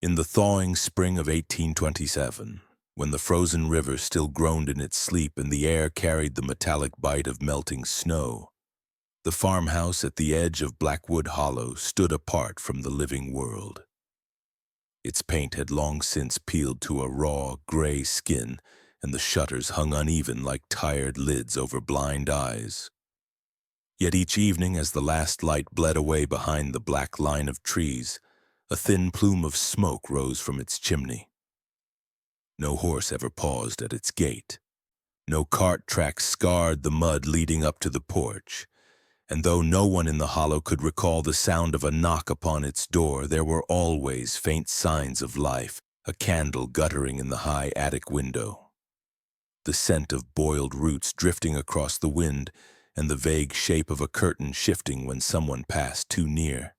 In the thawing spring of 1827, when the frozen river still groaned in its sleep and the air carried the metallic bite of melting snow, the farmhouse at the edge of Blackwood Hollow stood apart from the living world. Its paint had long since peeled to a raw, gray skin, and the shutters hung uneven like tired lids over blind eyes. Yet each evening, as the last light bled away behind the black line of trees, a thin plume of smoke rose from its chimney. No horse ever paused at its gate. No cart track scarred the mud leading up to the porch. And though no one in the hollow could recall the sound of a knock upon its door, there were always faint signs of life, a candle guttering in the high attic window, the scent of boiled roots drifting across the wind, and the vague shape of a curtain shifting when someone passed too near.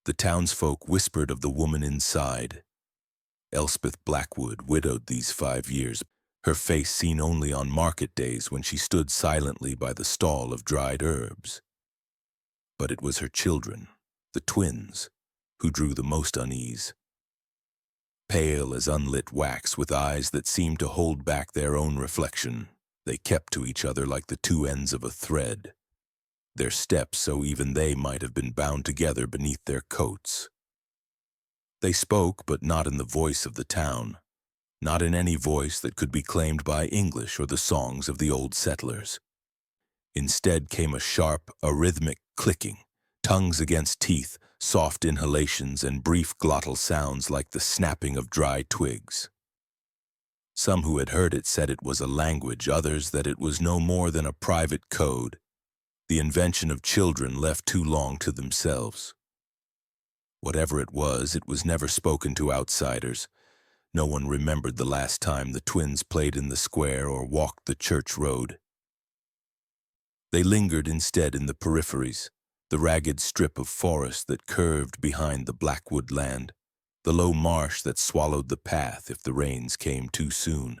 The townsfolk whispered of the woman inside. Elspeth Blackwood, widowed these 5 years, her face seen only on market days when she stood silently by the stall of dried herbs. But it was her children, the twins, who drew the most unease. Pale as unlit wax, with eyes that seemed to hold back their own reflection, they kept to each other like the two ends of a thread, their steps so even they might have been bound together beneath their coats. They spoke, but not in the voice of the town, not in any voice that could be claimed by English or the songs of the old settlers. Instead came a sharp, rhythmic clicking, tongues against teeth, soft inhalations, and brief glottal sounds like the snapping of dry twigs. Some who had heard it said it was a language, others that it was no more than a private code, the invention of children left too long to themselves. Whatever it was never spoken to outsiders. No one remembered the last time the twins played in the square or walked the church road. They lingered instead in the peripheries, the ragged strip of forest that curved behind the Blackwood land, the low marsh that swallowed the path if the rains came too soon.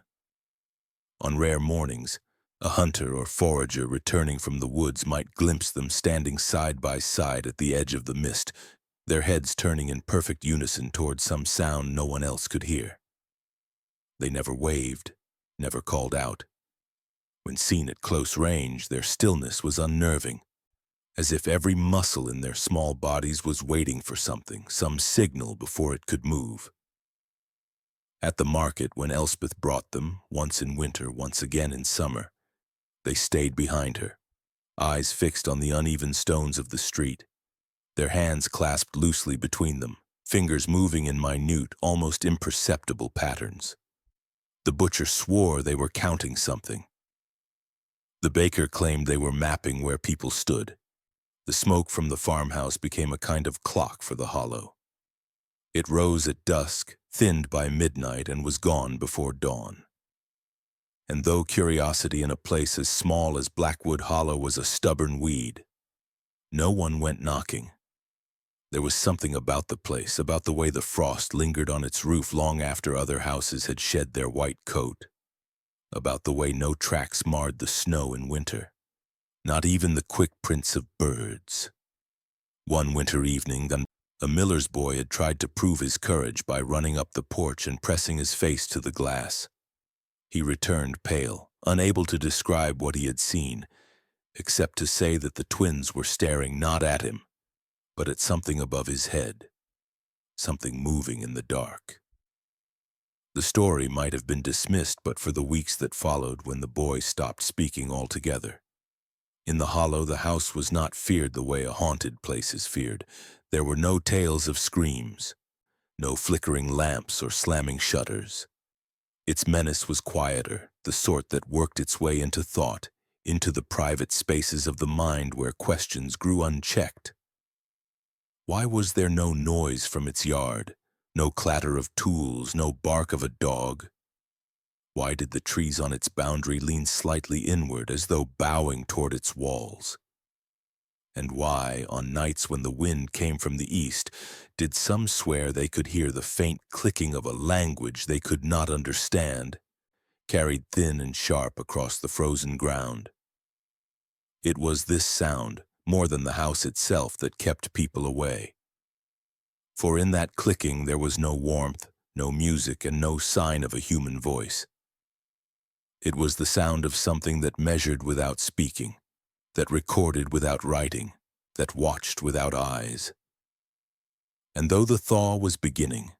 On rare mornings, a hunter or forager returning from the woods might glimpse them standing side by side at the edge of the mist, their heads turning in perfect unison toward some sound no one else could hear. They never waved, never called out. When seen at close range, their stillness was unnerving, as if every muscle in their small bodies was waiting for something, some signal before it could move. At the market, when Elspeth brought them, once in winter, once again in summer, they stayed behind her, eyes fixed on the uneven stones of the street, their hands clasped loosely between them, fingers moving in minute, almost imperceptible patterns. The butcher swore they were counting something. The baker claimed they were mapping where people stood. The smoke from the farmhouse became a kind of clock for the hollow. It rose at dusk, thinned by midnight, and was gone before dawn. And though curiosity in a place as small as Blackwood Hollow was a stubborn weed, no one went knocking. There was something about the place, about the way the frost lingered on its roof long after other houses had shed their white coat, about the way no tracks marred the snow in winter, not even the quick prints of birds. One winter evening, a miller's boy had tried to prove his courage by running up the porch and pressing his face to the glass. He returned pale, unable to describe what he had seen, except to say that the twins were staring not at him, but at something above his head, something moving in the dark. The story might have been dismissed but for the weeks that followed, when the boy stopped speaking altogether. In the hollow, the house was not feared the way a haunted place is feared. There were no tales of screams, no flickering lamps or slamming shutters. Its menace was quieter, the sort that worked its way into thought, into the private spaces of the mind where questions grew unchecked. Why was there no noise from its yard, no clatter of tools, no bark of a dog? Why did the trees on its boundary lean slightly inward as though bowing toward its walls? And why, on nights when the wind came from the east, did some swear they could hear the faint clicking of a language they could not understand, carried thin and sharp across the frozen ground? It was this sound, more than the house itself, that kept people away. For in that clicking there was no warmth, no music, and no sign of a human voice. It was the sound of something that measured without speaking, that recorded without writing, that watched without eyes. And though the thaw was beginning,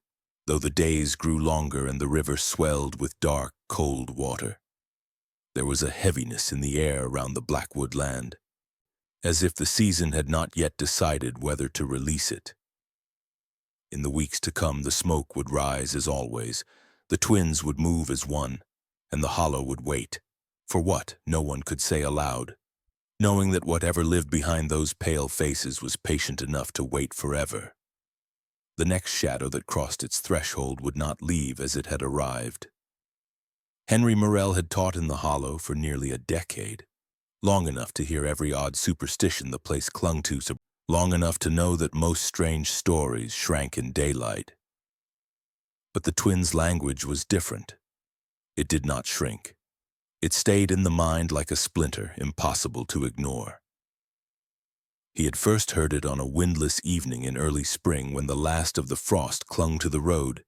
though the days grew longer and the river swelled with dark, cold water, there was a heaviness in the air around the Blackwood land, as if the season had not yet decided whether to release it. In the weeks to come, the smoke would rise as always, the twins would move as one, and the hollow would wait. For what, no one could say aloud, knowing that whatever lived behind those pale faces was patient enough to wait forever. The next shadow that crossed its threshold would not leave as it had arrived. Henry Morell had taught in the hollow for nearly a decade, long enough to hear every odd superstition the place clung to, long enough to know that most strange stories shrank in daylight. But the twins' language was different. It did not shrink. It stayed in the mind like a splinter, impossible to ignore. He had first heard it on a windless evening in early spring when the last of the frost clung to the road.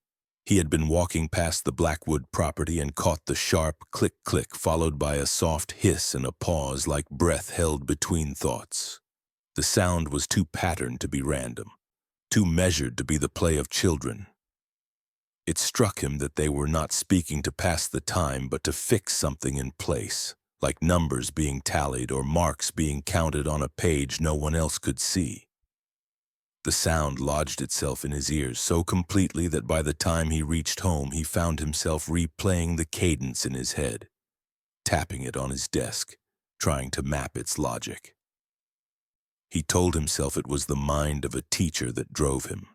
He had been walking past the Blackwood property and caught the sharp click-click followed by a soft hiss and a pause like breath held between thoughts. The sound was too patterned to be random, too measured to be the play of children. It struck him that they were not speaking to pass the time but to fix something in place, like numbers being tallied or marks being counted on a page no one else could see. The sound lodged itself in his ears so completely that by the time he reached home he found himself replaying the cadence in his head, tapping it on his desk, trying to map its logic. He told himself it was the mind of a teacher that drove him,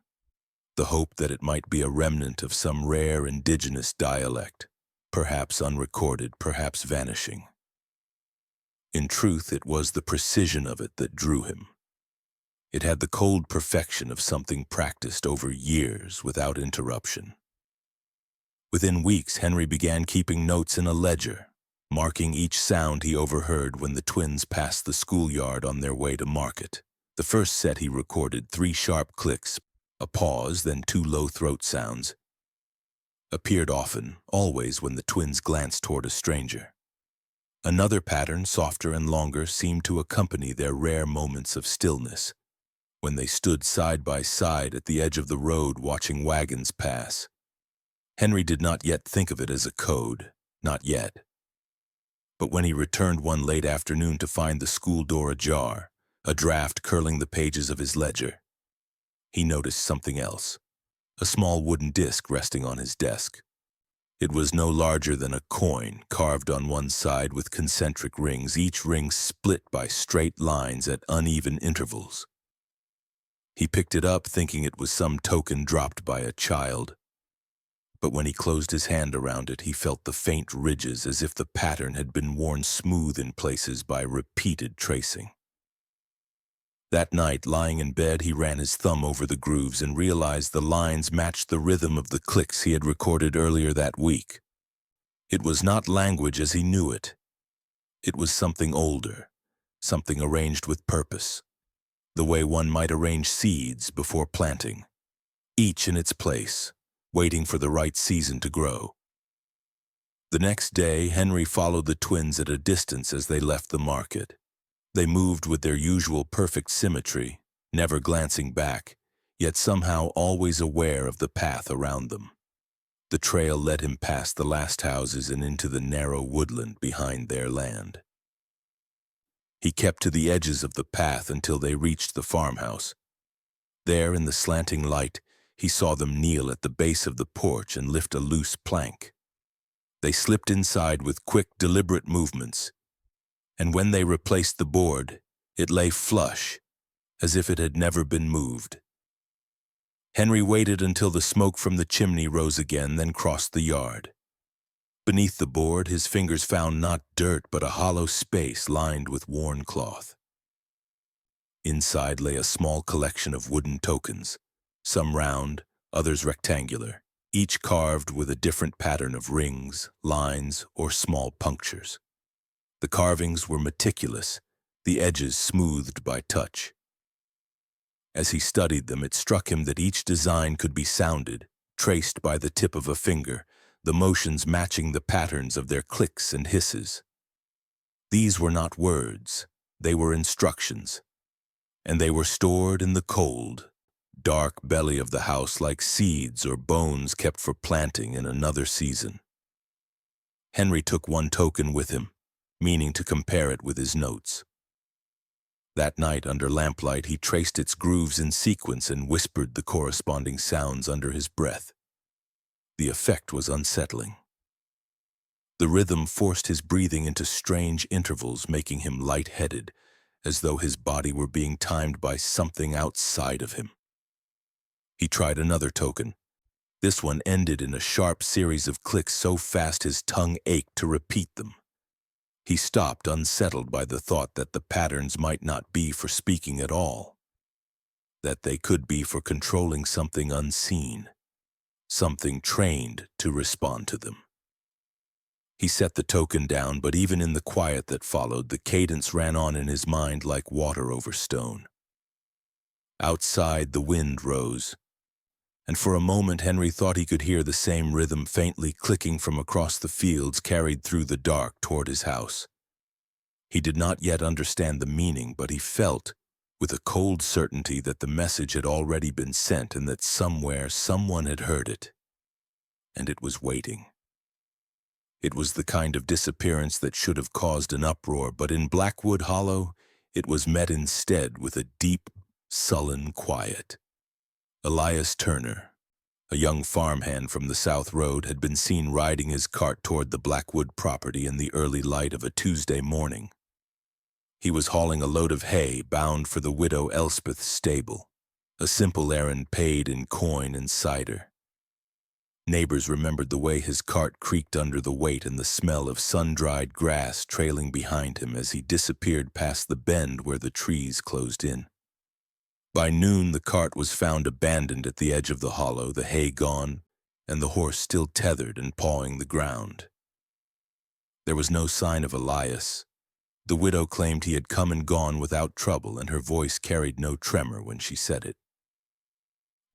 the hope that it might be a remnant of some rare indigenous dialect, perhaps unrecorded, perhaps vanishing. In truth, it was the precision of it that drew him. It had the cold perfection of something practiced over years without interruption. Within weeks, Henry began keeping notes in a ledger, marking each sound he overheard when the twins passed the schoolyard on their way to market. The first set he recorded 3 sharp clicks, a pause, then 2 low throat sounds. Appeared often, always when the twins glanced toward a stranger. Another pattern, softer and longer, seemed to accompany their rare moments of stillness, when they stood side by side at the edge of the road watching wagons pass. Henry did not yet think of it as a code, not yet. But when he returned one late afternoon to find the school door ajar, a draft curling the pages of his ledger, he noticed something else, a small wooden disc resting on his desk. It was no larger than a coin, carved on one side with concentric rings, each ring split by straight lines at uneven intervals. He picked it up thinking it was some token dropped by a child. But when he closed his hand around it, he felt the faint ridges as if the pattern had been worn smooth in places by repeated tracing. That night, lying in bed, he ran his thumb over the grooves and realized the lines matched the rhythm of the clicks he had recorded earlier that week. It was not language as he knew it. It was something older, something arranged with purpose, the way one might arrange seeds before planting, each in its place, waiting for the right season to grow. The next day, Henry followed the twins at a distance as they left the market. They moved with their usual perfect symmetry, never glancing back, yet somehow always aware of the path around them. The trail led him past the last houses and into the narrow woodland behind their land. He kept to the edges of the path until they reached the farmhouse. There, in the slanting light, he saw them kneel at the base of the porch and lift a loose plank. They slipped inside with quick, deliberate movements, and when they replaced the board, it lay flush, as if it had never been moved. Henry waited until the smoke from the chimney rose again, then crossed the yard. Beneath the board, his fingers found not dirt but a hollow space lined with worn cloth. Inside lay a small collection of wooden tokens, some round, others rectangular, each carved with a different pattern of rings, lines, or small punctures. The carvings were meticulous, the edges smoothed by touch. As he studied them, it struck him that each design could be sounded, traced by the tip of a finger, the motions matching the patterns of their clicks and hisses. These were not words, they were instructions, and they were stored in the cold, dark belly of the house like seeds or bones kept for planting in another season. Henry took one token with him, meaning to compare it with his notes. That night, under lamplight, he traced its grooves in sequence and whispered the corresponding sounds under his breath. The effect was unsettling. The rhythm forced his breathing into strange intervals, making him lightheaded, as though his body were being timed by something outside of him. He tried another token. This one ended in a sharp series of clicks so fast his tongue ached to repeat them. He stopped, unsettled by the thought that the patterns might not be for speaking at all, that they could be for controlling something unseen, something trained to respond to them. He set the token down, but even in the quiet that followed, the cadence ran on in his mind like water over stone. Outside, the wind rose, and for a moment Henry thought he could hear the same rhythm faintly clicking from across the fields carried through the dark toward his house. He did not yet understand the meaning, but he felt, with a cold certainty, that the message had already been sent and that somewhere someone had heard it, and it was waiting. It was the kind of disappearance that should have caused an uproar, but in Blackwood Hollow it was met instead with a deep, sullen quiet. Elias Turner, a young farmhand from the South Road, had been seen riding his cart toward the Blackwood property in the early light of a Tuesday morning. He was hauling a load of hay bound for the widow Elspeth's stable, a simple errand paid in coin and cider. Neighbors remembered the way his cart creaked under the weight and the smell of sun-dried grass trailing behind him as he disappeared past the bend where the trees closed in. By noon, the cart was found abandoned at the edge of the hollow, the hay gone, and the horse still tethered and pawing the ground. There was no sign of Elias. The widow claimed he had come and gone without trouble, and her voice carried no tremor when she said it.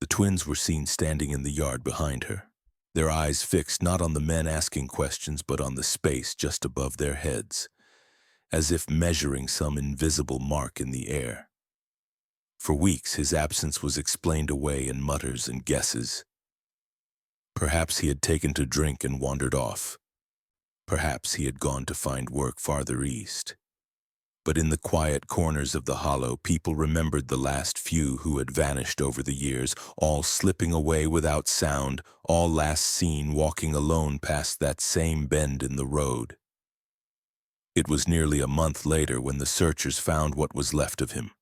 The twins were seen standing in the yard behind her, their eyes fixed not on the men asking questions but on the space just above their heads, as if measuring some invisible mark in the air. For weeks his absence was explained away in mutters and guesses. Perhaps he had taken to drink and wandered off. Perhaps he had gone to find work farther east. But in the quiet corners of the hollow, people remembered the last few who had vanished over the years, all slipping away without sound, all last seen walking alone past that same bend in the road. It was nearly a month later when the searchers found what was left of him.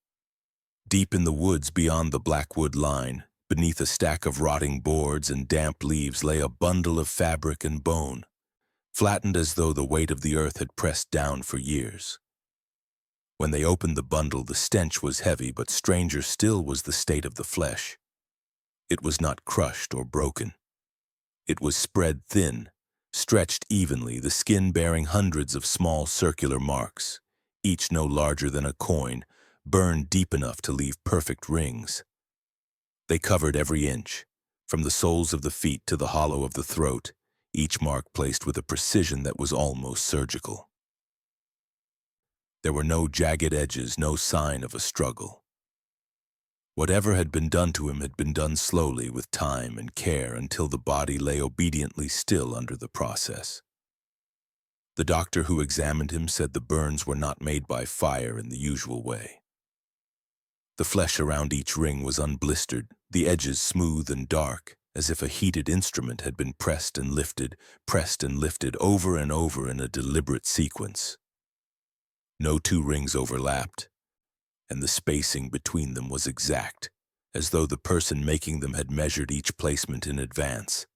Deep in the woods beyond the Blackwood line, beneath a stack of rotting boards and damp leaves, lay a bundle of fabric and bone, flattened as though the weight of the earth had pressed down for years. When they opened the bundle, the stench was heavy, but stranger still was the state of the flesh. It was not crushed or broken. It was spread thin, stretched evenly, the skin bearing hundreds of small circular marks, each no larger than a coin, burned deep enough to leave perfect rings. They covered every inch, from the soles of the feet to the hollow of the throat, each mark placed with a precision that was almost surgical. There were no jagged edges, no sign of a struggle. Whatever had been done to him had been done slowly, with time and care, until the body lay obediently still under the process. The doctor who examined him said the burns were not made by fire in the usual way. The flesh around each ring was unblistered, the edges smooth and dark, as if a heated instrument had been pressed and lifted over and over in a deliberate sequence. No two rings overlapped, and the spacing between them was exact, as though the person making them had measured each placement in advance.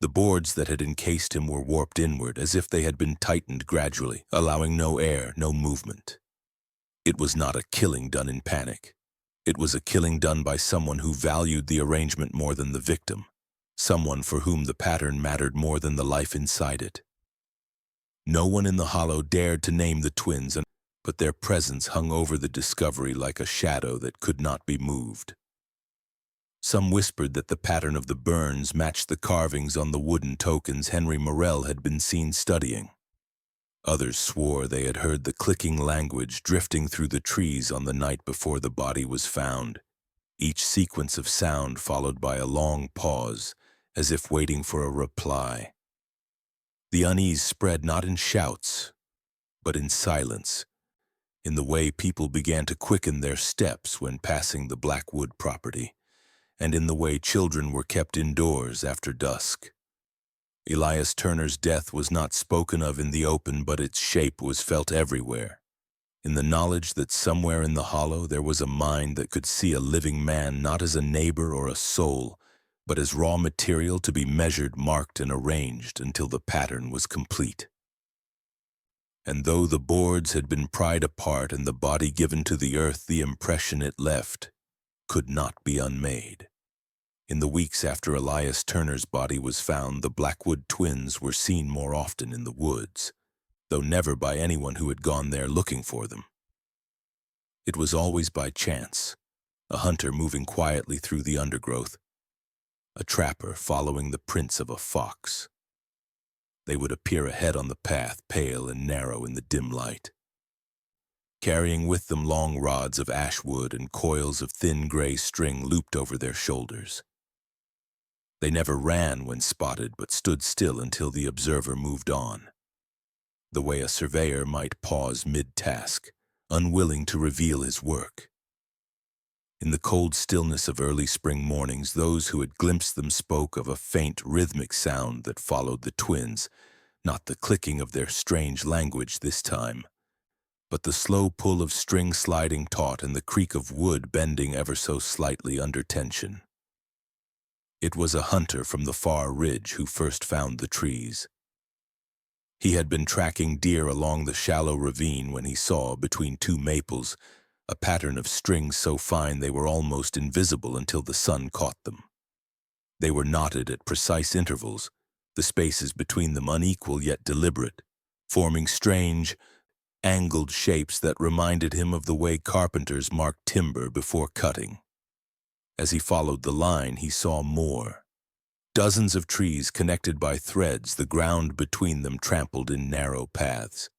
The boards that had encased him were warped inward, as if they had been tightened gradually, allowing no air, no movement. It was not a killing done in panic. It was a killing done by someone who valued the arrangement more than the victim, someone for whom the pattern mattered more than the life inside it. No one in the hollow dared to name the twins, but their presence hung over the discovery like a shadow that could not be moved. Some whispered that the pattern of the burns matched the carvings on the wooden tokens Henry Morel had been seen studying. Others swore they had heard the clicking language drifting through the trees on the night before the body was found, each sequence of sound followed by a long pause, as if waiting for a reply. The unease spread not in shouts, but in silence, in the way people began to quicken their steps when passing the Blackwood property, and in the way children were kept indoors after dusk. Elias Turner's death was not spoken of in the open, but its shape was felt everywhere, in the knowledge that somewhere in the hollow there was a mind that could see a living man not as a neighbor or a soul, but as raw material to be measured, marked, and arranged until the pattern was complete. And though the boards had been pried apart and the body given to the earth, the impression it left could not be unmade. In the weeks after Elias Turner's body was found, the Blackwood twins were seen more often in the woods, though never by anyone who had gone there looking for them. It was always by chance, a hunter moving quietly through the undergrowth, a trapper following the prints of a fox. They would appear ahead on the path, pale and narrow in the dim light, carrying with them long rods of ash wood and coils of thin gray string looped over their shoulders. They never ran when spotted, but stood still until the observer moved on, the way a surveyor might pause mid-task, unwilling to reveal his work. In the cold stillness of early spring mornings, those who had glimpsed them spoke of a faint rhythmic sound that followed the twins, not the clicking of their strange language this time, but the slow pull of string sliding taut and the creak of wood bending ever so slightly under tension. It was a hunter from the far ridge who first found the trees. He had been tracking deer along the shallow ravine when he saw, between two maples, a pattern of strings so fine they were almost invisible until the sun caught them. They were knotted at precise intervals, the spaces between them unequal yet deliberate, forming strange, angled shapes that reminded him of the way carpenters mark timber before cutting. As he followed the line, he saw more. Dozens of trees connected by threads, the ground between them trampled in narrow paths.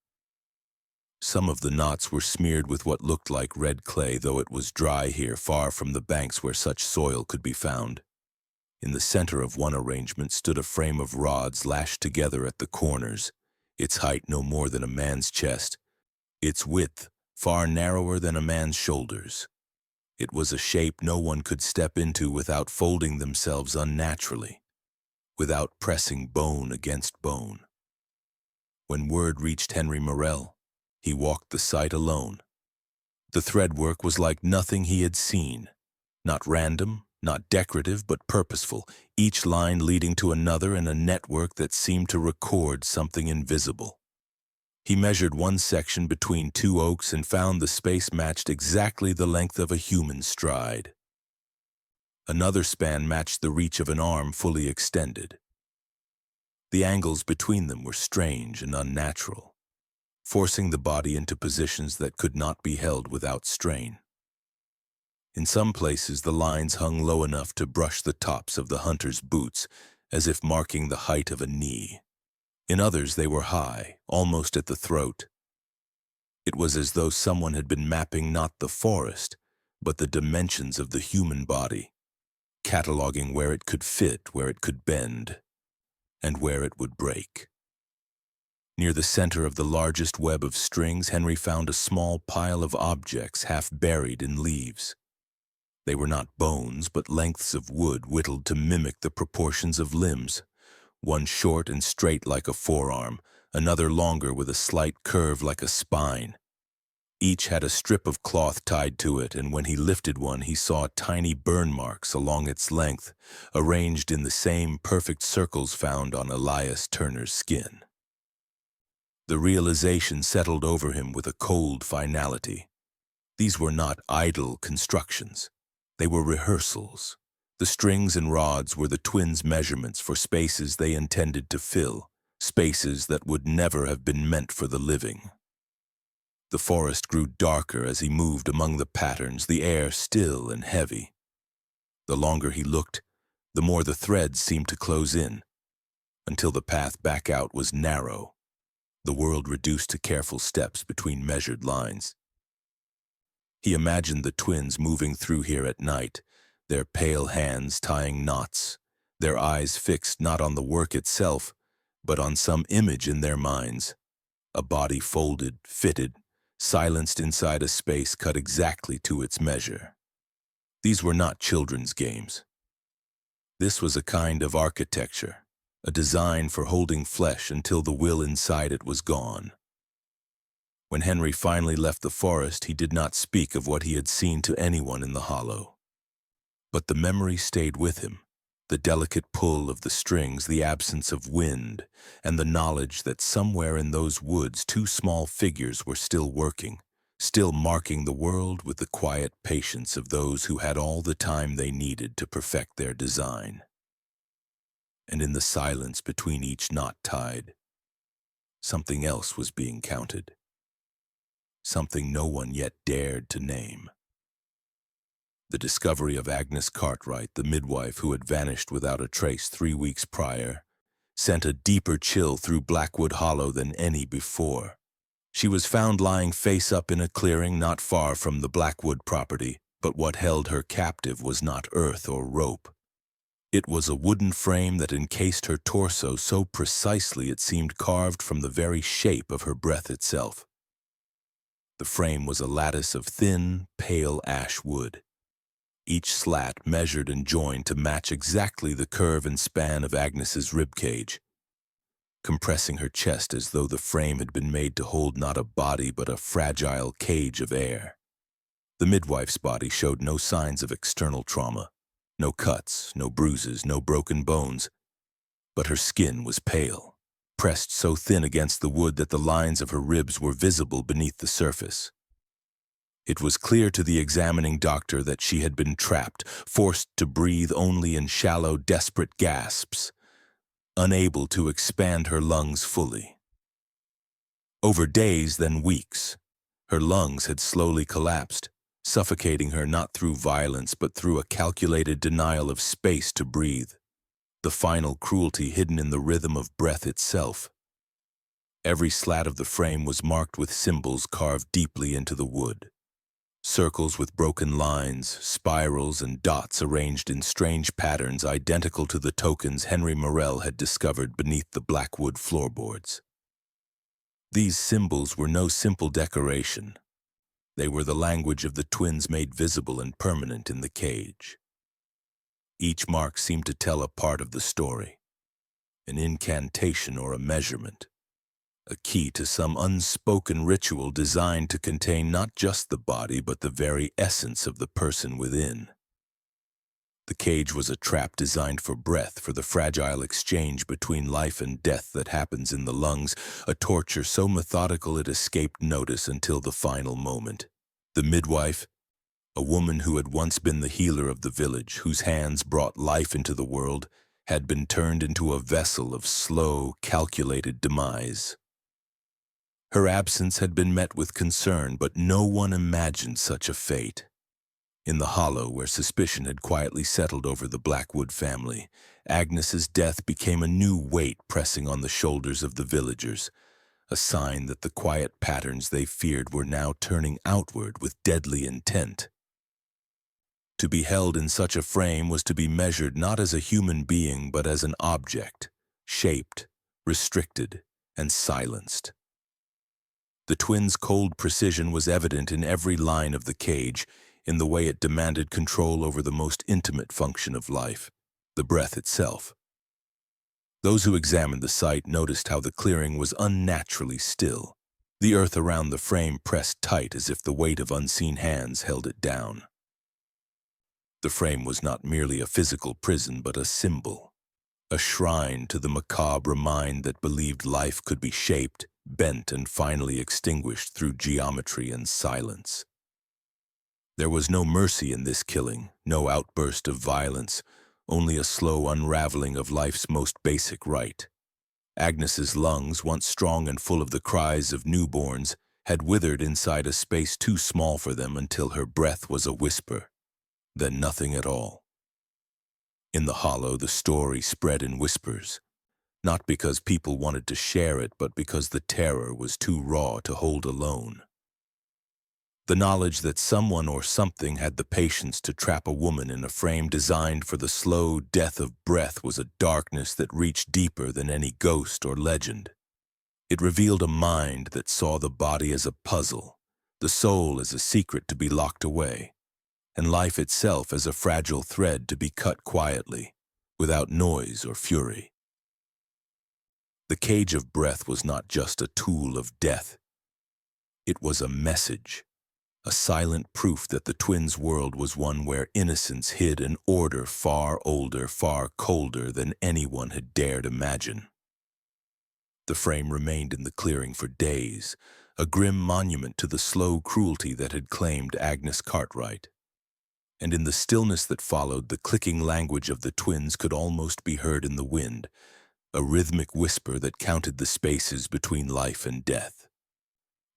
Some of the knots were smeared with what looked like red clay, though it was dry here, far from the banks where such soil could be found. In the center of one arrangement stood a frame of rods lashed together at the corners, its height no more than a man's chest, its width far narrower than a man's shoulders. It was a shape no one could step into without folding themselves unnaturally, without pressing bone against bone. When word reached Henry Morel, he walked the site alone. The threadwork was like nothing he had seen, not random, not decorative, but purposeful, each line leading to another in a network that seemed to record something invisible. He measured one section between two oaks and found the space matched exactly the length of a human stride. Another span matched the reach of an arm fully extended. The angles between them were strange and unnatural, forcing the body into positions that could not be held without strain. In some places, the lines hung low enough to brush the tops of the hunter's boots, as if marking the height of a knee. In others, they were high, almost at the throat. It was as though someone had been mapping not the forest, but the dimensions of the human body, cataloging where it could fit, where it could bend, and where it would break. Near the center of the largest web of strings, Henry found a small pile of objects half buried in leaves. They were not bones, but lengths of wood whittled to mimic the proportions of limbs, one short and straight like a forearm, another longer with a slight curve like a spine. Each had a strip of cloth tied to it, and when he lifted one, he saw tiny burn marks along its length, arranged in the same perfect circles found on Elias Turner's skin. The realization settled over him with a cold finality. These were not idle constructions. They were rehearsals. The strings and rods were the twins' measurements for spaces they intended to fill, spaces that would never have been meant for the living. The forest grew darker as he moved among the patterns, the air still and heavy. The longer he looked, the more the threads seemed to close in, until the path back out was narrow, the world reduced to careful steps between measured lines. He imagined the twins moving through here at night, their pale hands tying knots, their eyes fixed not on the work itself, but on some image in their minds, a body folded, fitted, silenced inside a space cut exactly to its measure. These were not children's games. This was a kind of architecture, a design for holding flesh until the will inside it was gone. When Henry finally left the forest, he did not speak of what he had seen to anyone in the hollow. But the memory stayed with him, the delicate pull of the strings, the absence of wind, and the knowledge that somewhere in those woods 2 small figures were still working, still marking the world with the quiet patience of those who had all the time they needed to perfect their design. And in the silence between each knot tied, something else was being counted, something no one yet dared to name. The discovery of Agnes Cartwright, the midwife who had vanished without a trace 3 weeks prior, sent a deeper chill through Blackwood Hollow than any before. She was found lying face up in a clearing not far from the Blackwood property, but what held her captive was not earth or rope. It was a wooden frame that encased her torso so precisely it seemed carved from the very shape of her breath itself. The frame was a lattice of thin, pale ash wood, each slat measured and joined to match exactly the curve and span of Agnes's ribcage, compressing her chest as though the frame had been made to hold not a body but a fragile cage of air. The midwife's body showed no signs of external trauma, no cuts, no bruises, no broken bones, but her skin was pale, pressed so thin against the wood that the lines of her ribs were visible beneath the surface. It was clear to the examining doctor that she had been trapped, forced to breathe only in shallow, desperate gasps, unable to expand her lungs fully. Over days, then weeks, her lungs had slowly collapsed, suffocating her not through violence but through a calculated denial of space to breathe, the final cruelty hidden in the rhythm of breath itself. Every slat of the frame was marked with symbols carved deeply into the wood. Circles with broken lines, spirals, and dots arranged in strange patterns identical to the tokens Henry Morel had discovered beneath the Blackwood floorboards. These symbols were no simple decoration. They were the language of the twins made visible and permanent in the cage. Each mark seemed to tell a part of the story, an incantation or a measurement, a key to some unspoken ritual designed to contain not just the body but the very essence of the person within. The cage was a trap designed for breath, for the fragile exchange between life and death that happens in the lungs, a torture so methodical it escaped notice until the final moment. The midwife, a woman who had once been the healer of the village, whose hands brought life into the world, had been turned into a vessel of slow, calculated demise. Her absence had been met with concern, but no one imagined such a fate. In the hollow, where suspicion had quietly settled over the Blackwood family, Agnes's death became a new weight pressing on the shoulders of the villagers, a sign that the quiet patterns they feared were now turning outward with deadly intent. To be held in such a frame was to be measured not as a human being but as an object, shaped, restricted, and silenced. The twins' cold precision was evident in every line of the cage, in the way it demanded control over the most intimate function of life, the breath itself. Those who examined the site noticed how the clearing was unnaturally still. The earth around the frame pressed tight as if the weight of unseen hands held it down. The frame was not merely a physical prison but a symbol, a shrine to the macabre mind that believed life could be shaped, bent, and finally extinguished through geometry and silence. There was no mercy in this killing, no outburst of violence, only a slow unraveling of life's most basic right. Agnes's lungs, once strong and full of the cries of newborns, had withered inside a space too small for them until her breath was a whisper, then nothing at all. In the hollow, the story spread in whispers, not because people wanted to share it, but because the terror was too raw to hold alone. The knowledge that someone or something had the patience to trap a woman in a frame designed for the slow death of breath was a darkness that reached deeper than any ghost or legend. It revealed a mind that saw the body as a puzzle, the soul as a secret to be locked away, and life itself as a fragile thread to be cut quietly, without noise or fury. The cage of breath was not just a tool of death. It was a message, a silent proof that the twins' world was one where innocence hid an order far older, far colder than anyone had dared imagine. The frame remained in the clearing for days, a grim monument to the slow cruelty that had claimed Agnes Cartwright. And in the stillness that followed, the clicking language of the twins could almost be heard in the wind, a rhythmic whisper that counted the spaces between life and death,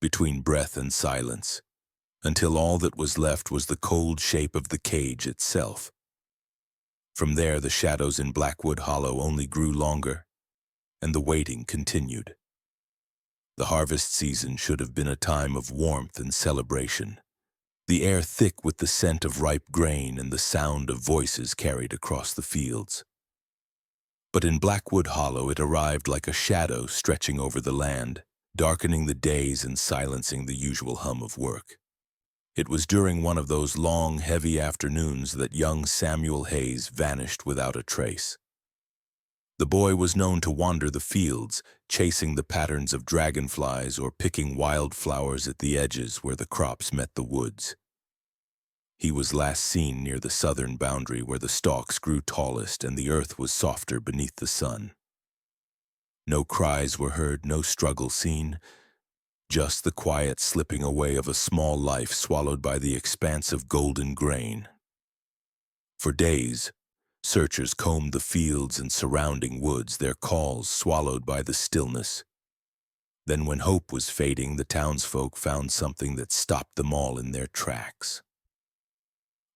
between breath and silence, until all that was left was the cold shape of the cage itself. From there, the shadows in Blackwood Hollow only grew longer, and the waiting continued. The harvest season should have been a time of warmth and celebration, the air thick with the scent of ripe grain and the sound of voices carried across the fields. But in Blackwood Hollow it arrived like a shadow stretching over the land, darkening the days and silencing the usual hum of work. It was during one of those long, heavy afternoons that young Samuel Hayes vanished without a trace. The boy was known to wander the fields, chasing the patterns of dragonflies or picking wild flowers at the edges where the crops met the woods. He was last seen near the southern boundary where the stalks grew tallest and the earth was softer beneath the sun. No cries were heard, no struggle seen, just the quiet slipping away of a small life swallowed by the expanse of golden grain. For days, searchers combed the fields and surrounding woods, their calls swallowed by the stillness. Then when hope was fading, the townsfolk found something that stopped them all in their tracks.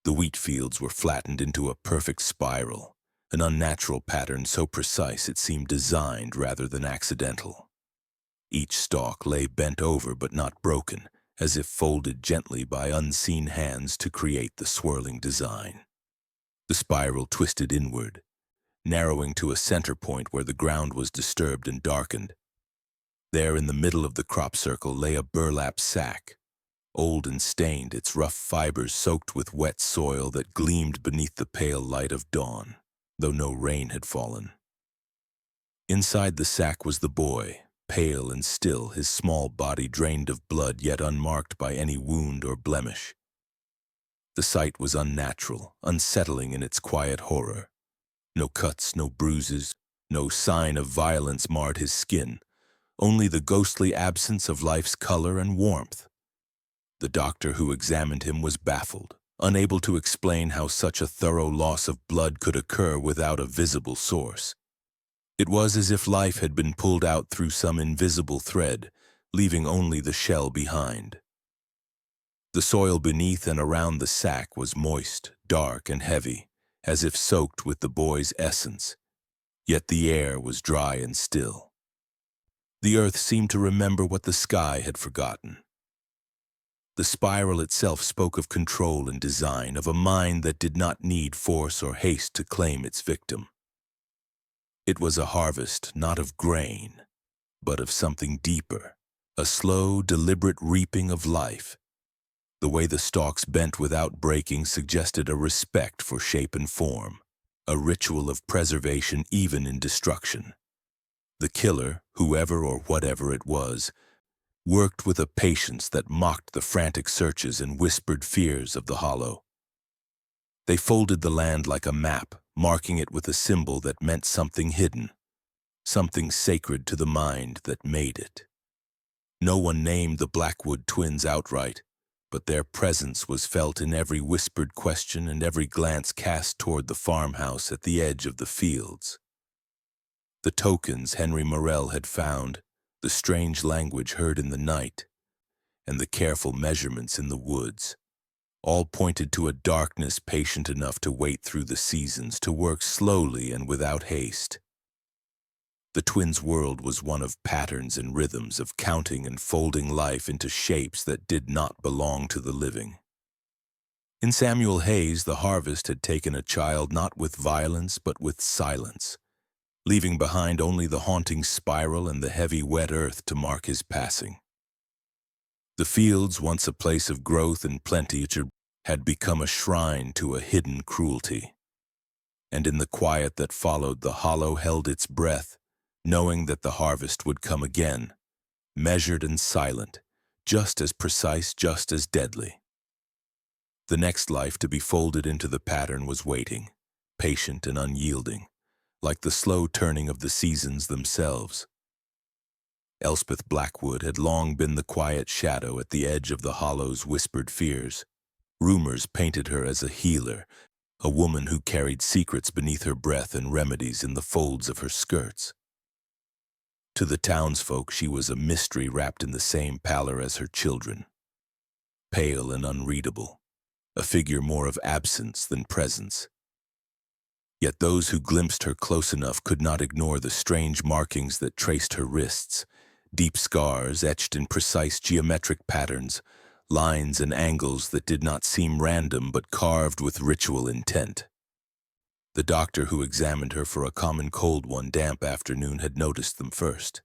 The wheat fields were flattened into a perfect spiral, an unnatural pattern so precise it seemed designed rather than accidental. Each stalk lay bent over but not broken, as if folded gently by unseen hands to create the swirling design. The spiral twisted inward, narrowing to a center point where the ground was disturbed and darkened. There in the middle of the crop circle lay a burlap sack, old and stained, its rough fibers soaked with wet soil that gleamed beneath the pale light of dawn, though no rain had fallen. Inside the sack was the boy, pale and still, his small body drained of blood yet unmarked by any wound or blemish. The sight was unnatural, unsettling in its quiet horror. No cuts, no bruises, no sign of violence marred his skin, only the ghostly absence of life's color and warmth. The doctor who examined him was baffled, unable to explain how such a thorough loss of blood could occur without a visible source. It was as if life had been pulled out through some invisible thread, leaving only the shell behind. The soil beneath and around the sack was moist, dark, and heavy, as if soaked with the boy's essence, yet the air was dry and still. The earth seemed to remember what the sky had forgotten. The spiral itself spoke of control and design, of a mind that did not need force or haste to claim its victim. It was a harvest not of grain, but of something deeper, a slow, deliberate reaping of life. The way the stalks bent without breaking suggested a respect for shape and form, a ritual of preservation even in destruction. The killer, whoever or whatever it was, worked with a patience that mocked the frantic searches and whispered fears of the hollow. They folded the land like a map, marking it with a symbol that meant something hidden, something sacred to the mind that made it. No one named the Blackwood twins outright, but their presence was felt in every whispered question and every glance cast toward the farmhouse at the edge of the fields. The tokens Henry Morell had found, the strange language heard in the night, and the careful measurements in the woods, all pointed to a darkness patient enough to wait through the seasons, to work slowly and without haste. The twins' world was one of patterns and rhythms, of counting and folding life into shapes that did not belong to the living. In Samuel Hayes, the harvest had taken a child not with violence but with silence, leaving behind only the haunting spiral and the heavy wet earth to mark his passing. The fields, once a place of growth and plenty, had become a shrine to a hidden cruelty. And in the quiet that followed, the hollow held its breath, knowing that the harvest would come again, measured and silent, just as precise, just as deadly. The next life to be folded into the pattern was waiting, patient and unyielding, like the slow turning of the seasons themselves. Elspeth Blackwood had long been the quiet shadow at the edge of the hollow's whispered fears. Rumors painted her as a healer, a woman who carried secrets beneath her breath and remedies in the folds of her skirts. To the townsfolk, she was a mystery wrapped in the same pallor as her children, pale and unreadable, a figure more of absence than presence. Yet those who glimpsed her close enough could not ignore the strange markings that traced her wrists, deep scars etched in precise geometric patterns, lines and angles that did not seem random but carved with ritual intent. The doctor who examined her for a common cold one damp afternoon had noticed them first.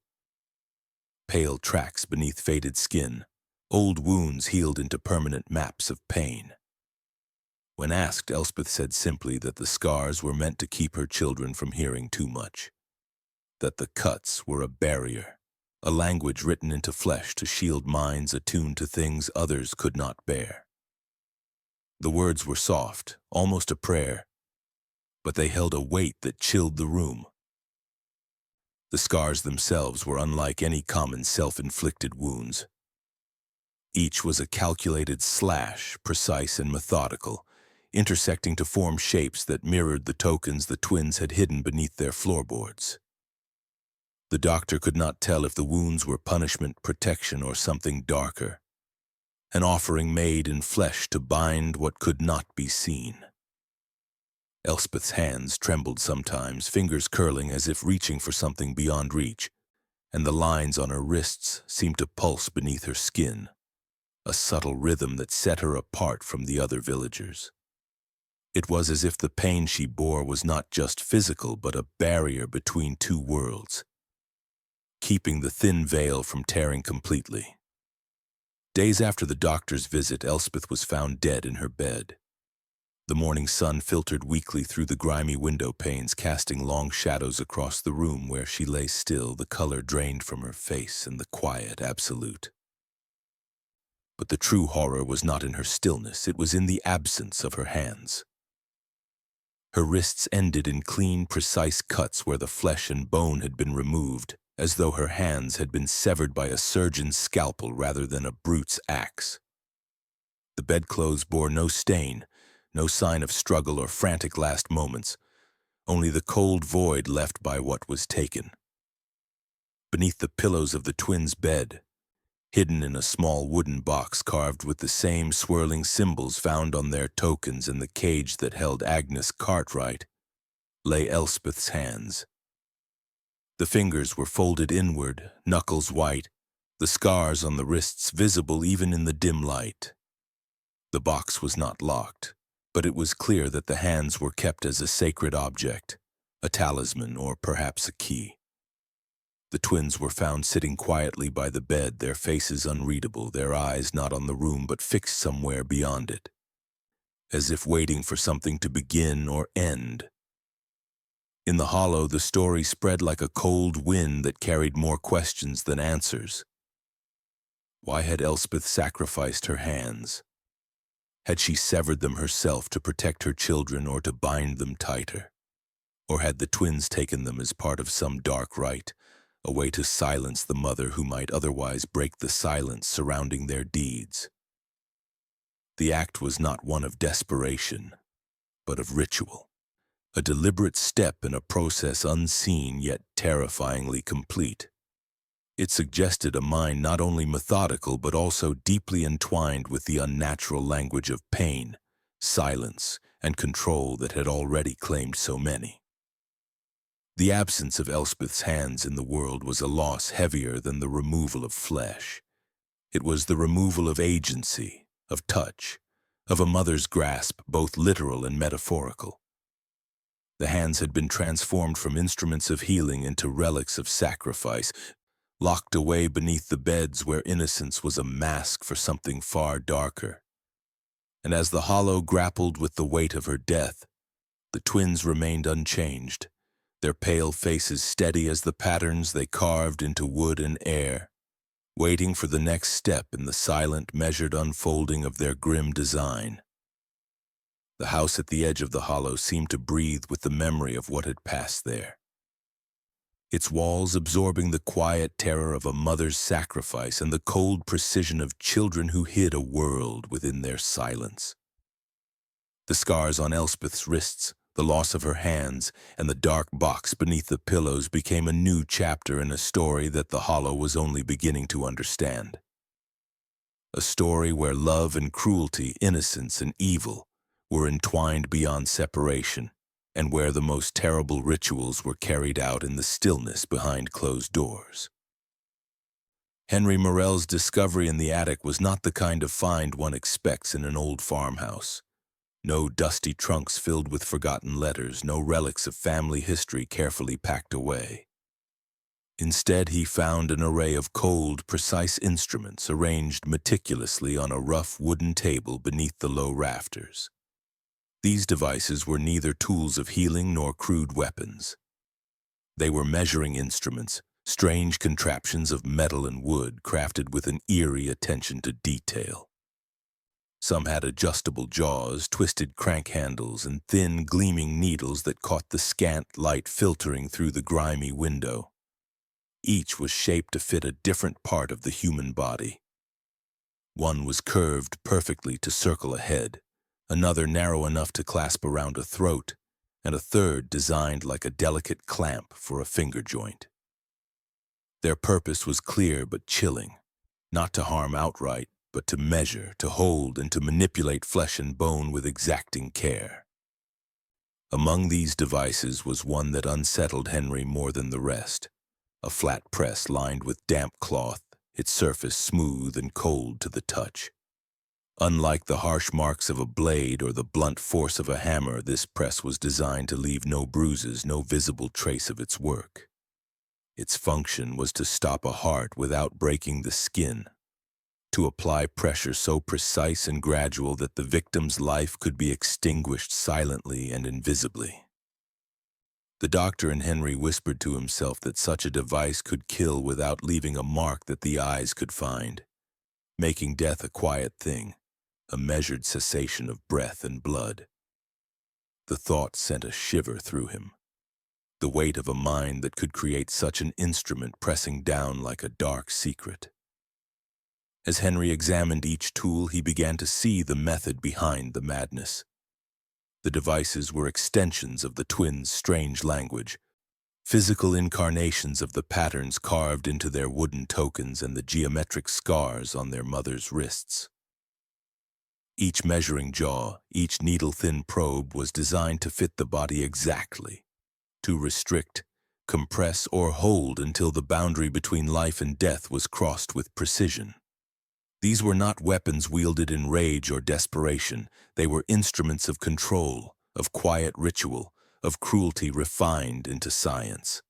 Pale tracks beneath faded skin, old wounds healed into permanent maps of pain. When asked, Elspeth said simply that the scars were meant to keep her children from hearing too much, that the cuts were a barrier, a language written into flesh to shield minds attuned to things others could not bear. The words were soft, almost a prayer, but they held a weight that chilled the room. The scars themselves were unlike any common self-inflicted wounds. Each was a calculated slash, precise and methodical, intersecting to form shapes that mirrored the tokens the twins had hidden beneath their floorboards. The doctor could not tell if the wounds were punishment, protection, or something darker, an offering made in flesh to bind what could not be seen. Elspeth's hands trembled sometimes, fingers curling as if reaching for something beyond reach, and the lines on her wrists seemed to pulse beneath her skin, a subtle rhythm that set her apart from the other villagers. It was as if the pain she bore was not just physical but a barrier between two worlds, keeping the thin veil from tearing completely. Days after the doctor's visit, Elspeth was found dead in her bed. The morning sun filtered weakly through the grimy window panes, casting long shadows across the room where she lay still, the color drained from her face and the quiet absolute. But the true horror was not in her stillness, it was in the absence of her hands. Her wrists ended in clean, precise cuts where the flesh and bone had been removed, as though her hands had been severed by a surgeon's scalpel rather than a brute's axe. The bedclothes bore no stain, no sign of struggle or frantic last moments, only the cold void left by what was taken. Beneath the pillows of the twins' bed, hidden in a small wooden box carved with the same swirling symbols found on their tokens in the cage that held Agnes Cartwright, lay Elspeth's hands. The fingers were folded inward, knuckles white, the scars on the wrists visible even in the dim light. The box was not locked, but it was clear that the hands were kept as a sacred object, a talisman or perhaps a key. The twins were found sitting quietly by the bed, their faces unreadable, their eyes not on the room but fixed somewhere beyond it, as if waiting for something to begin or end. In the hollow, the story spread like a cold wind that carried more questions than answers. Why had Elspeth sacrificed her hands? Had she severed them herself to protect her children or to bind them tighter? Or had the twins taken them as part of some dark rite, a way to silence the mother who might otherwise break the silence surrounding their deeds? The act was not one of desperation, but of ritual, a deliberate step in a process unseen yet terrifyingly complete. It suggested a mind not only methodical but also deeply entwined with the unnatural language of pain, silence, and control that had already claimed so many. The absence of Elspeth's hands in the world was a loss heavier than the removal of flesh. It was the removal of agency, of touch, of a mother's grasp, both literal and metaphorical. The hands had been transformed from instruments of healing into relics of sacrifice, locked away beneath the beds where innocence was a mask for something far darker. And as the Hollow grappled with the weight of her death, the twins remained unchanged, their pale faces steady as the patterns they carved into wood and air, waiting for the next step in the silent, measured unfolding of their grim design. The house at the edge of the Hollow seemed to breathe with the memory of what had passed there, its walls absorbing the quiet terror of a mother's sacrifice and the cold precision of children who hid a world within their silence. The scars on Elspeth's wrists, the loss of her hands, and the dark box beneath the pillows became a new chapter in a story that the Hollow was only beginning to understand. A story where love and cruelty, innocence and evil were entwined beyond separation, and where the most terrible rituals were carried out in the stillness behind closed doors. Henry Morell's discovery in the attic was not the kind of find one expects in an old farmhouse. No dusty trunks filled with forgotten letters, no relics of family history carefully packed away. Instead, he found an array of cold, precise instruments arranged meticulously on a rough wooden table beneath the low rafters. These devices were neither tools of healing nor crude weapons. They were measuring instruments, strange contraptions of metal and wood crafted with an eerie attention to detail. Some had adjustable jaws, twisted crank handles, and thin, gleaming needles that caught the scant light filtering through the grimy window. Each was shaped to fit a different part of the human body. One was curved perfectly to circle a head, another narrow enough to clasp around a throat, and a third designed like a delicate clamp for a finger joint. Their purpose was clear but chilling, not to harm outright, but to measure, to hold, and to manipulate flesh and bone with exacting care. Among these devices was one that unsettled Henry more than the rest, a flat press lined with damp cloth, its surface smooth and cold to the touch. Unlike the harsh marks of a blade or the blunt force of a hammer, this press was designed to leave no bruises, no visible trace of its work. Its function was to stop a heart without breaking the skin, to apply pressure so precise and gradual that the victim's life could be extinguished silently and invisibly. The doctor and Henry whispered to himself that such a device could kill without leaving a mark that the eyes could find, making death a quiet thing, a measured cessation of breath and blood. The thought sent a shiver through him, the weight of a mind that could create such an instrument pressing down like a dark secret. As Henry examined each tool, he began to see the method behind the madness. The devices were extensions of the twins' strange language, physical incarnations of the patterns carved into their wooden tokens and the geometric scars on their mother's wrists. Each measuring jaw, each needle-thin probe was designed to fit the body exactly, to restrict, compress, or hold until the boundary between life and death was crossed with precision. These were not weapons wielded in rage or desperation. They were instruments of control, of quiet ritual, of cruelty refined into science.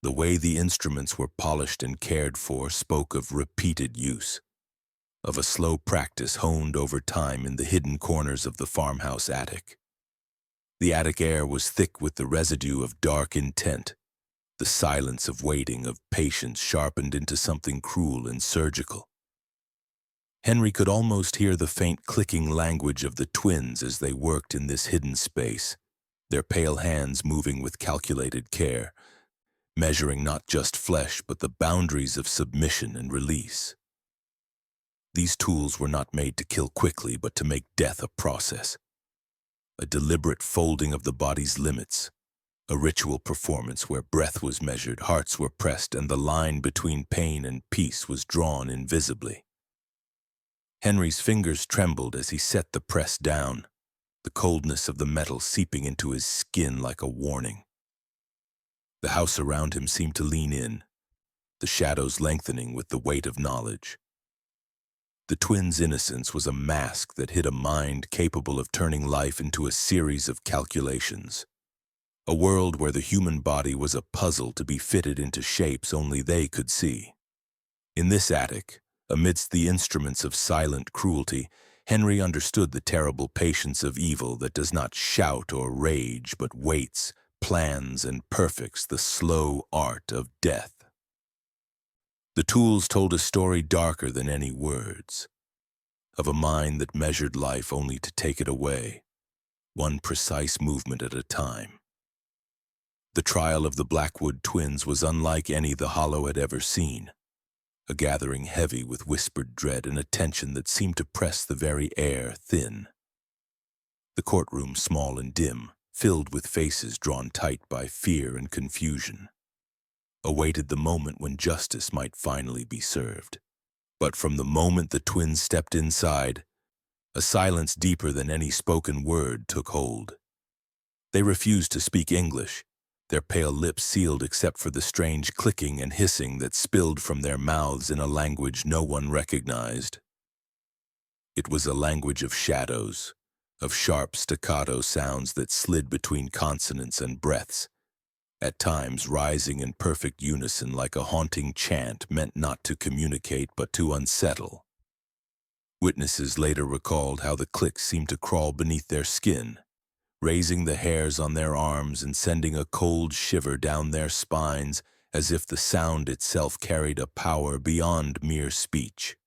The way the instruments were polished and cared for spoke of repeated use, of a slow practice honed over time in the hidden corners of the farmhouse attic. The attic air was thick with the residue of dark intent, the silence of waiting, of patience sharpened into something cruel and surgical. Henry could almost hear the faint clicking language of the twins as they worked in this hidden space, their pale hands moving with calculated care, measuring not just flesh but the boundaries of submission and release. These tools were not made to kill quickly but to make death a process, a deliberate folding of the body's limits, a ritual performance where breath was measured, hearts were pressed, and the line between pain and peace was drawn invisibly. Henry's fingers trembled as he set the press down, the coldness of the metal seeping into his skin like a warning. The house around him seemed to lean in, the shadows lengthening with the weight of knowledge. The twins' innocence was a mask that hid a mind capable of turning life into a series of calculations. A world where the human body was a puzzle to be fitted into shapes only they could see. In this attic, amidst the instruments of silent cruelty, Henry understood the terrible patience of evil that does not shout or rage but waits, plans, and perfects the slow art of death. The tools told a story darker than any words, of a mind that measured life only to take it away, one precise movement at a time. The trial of the Blackwood twins was unlike any the Hollow had ever seen, a gathering heavy with whispered dread and a tension that seemed to press the very air thin. The courtroom, small and dim, filled with faces drawn tight by fear and confusion, awaited the moment when justice might finally be served. But from the moment the twins stepped inside, a silence deeper than any spoken word took hold. They refused to speak English, their pale lips sealed except for the strange clicking and hissing that spilled from their mouths in a language no one recognized. It was a language of shadows, of sharp staccato sounds that slid between consonants and breaths, at times rising in perfect unison like a haunting chant meant not to communicate but to unsettle. Witnesses later recalled how the clicks seemed to crawl beneath their skin, raising the hairs on their arms and sending a cold shiver down their spines as if the sound itself carried a power beyond mere speech.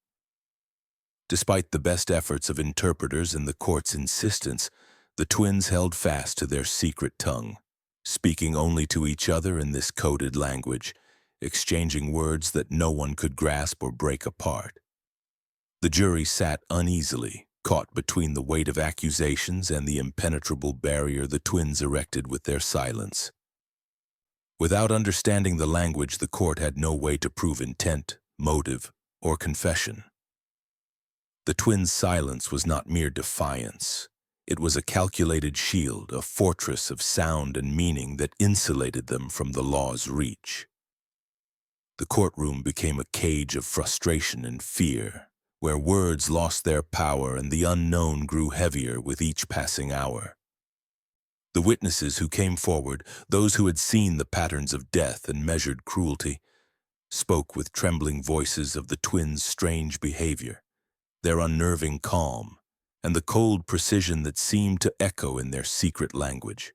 Despite the best efforts of interpreters and the court's insistence, the twins held fast to their secret tongue, speaking only to each other in this coded language, exchanging words that no one could grasp or break apart. The jury sat uneasily, caught between the weight of accusations and the impenetrable barrier the twins erected with their silence. Without understanding the language, the court had no way to prove intent, motive, or confession. The twins' silence was not mere defiance. It was a calculated shield, a fortress of sound and meaning that insulated them from the law's reach. The courtroom became a cage of frustration and fear, where words lost their power and the unknown grew heavier with each passing hour. The witnesses who came forward, those who had seen the patterns of death and measured cruelty, spoke with trembling voices of the twins' strange behavior, their unnerving calm, and the cold precision that seemed to echo in their secret language.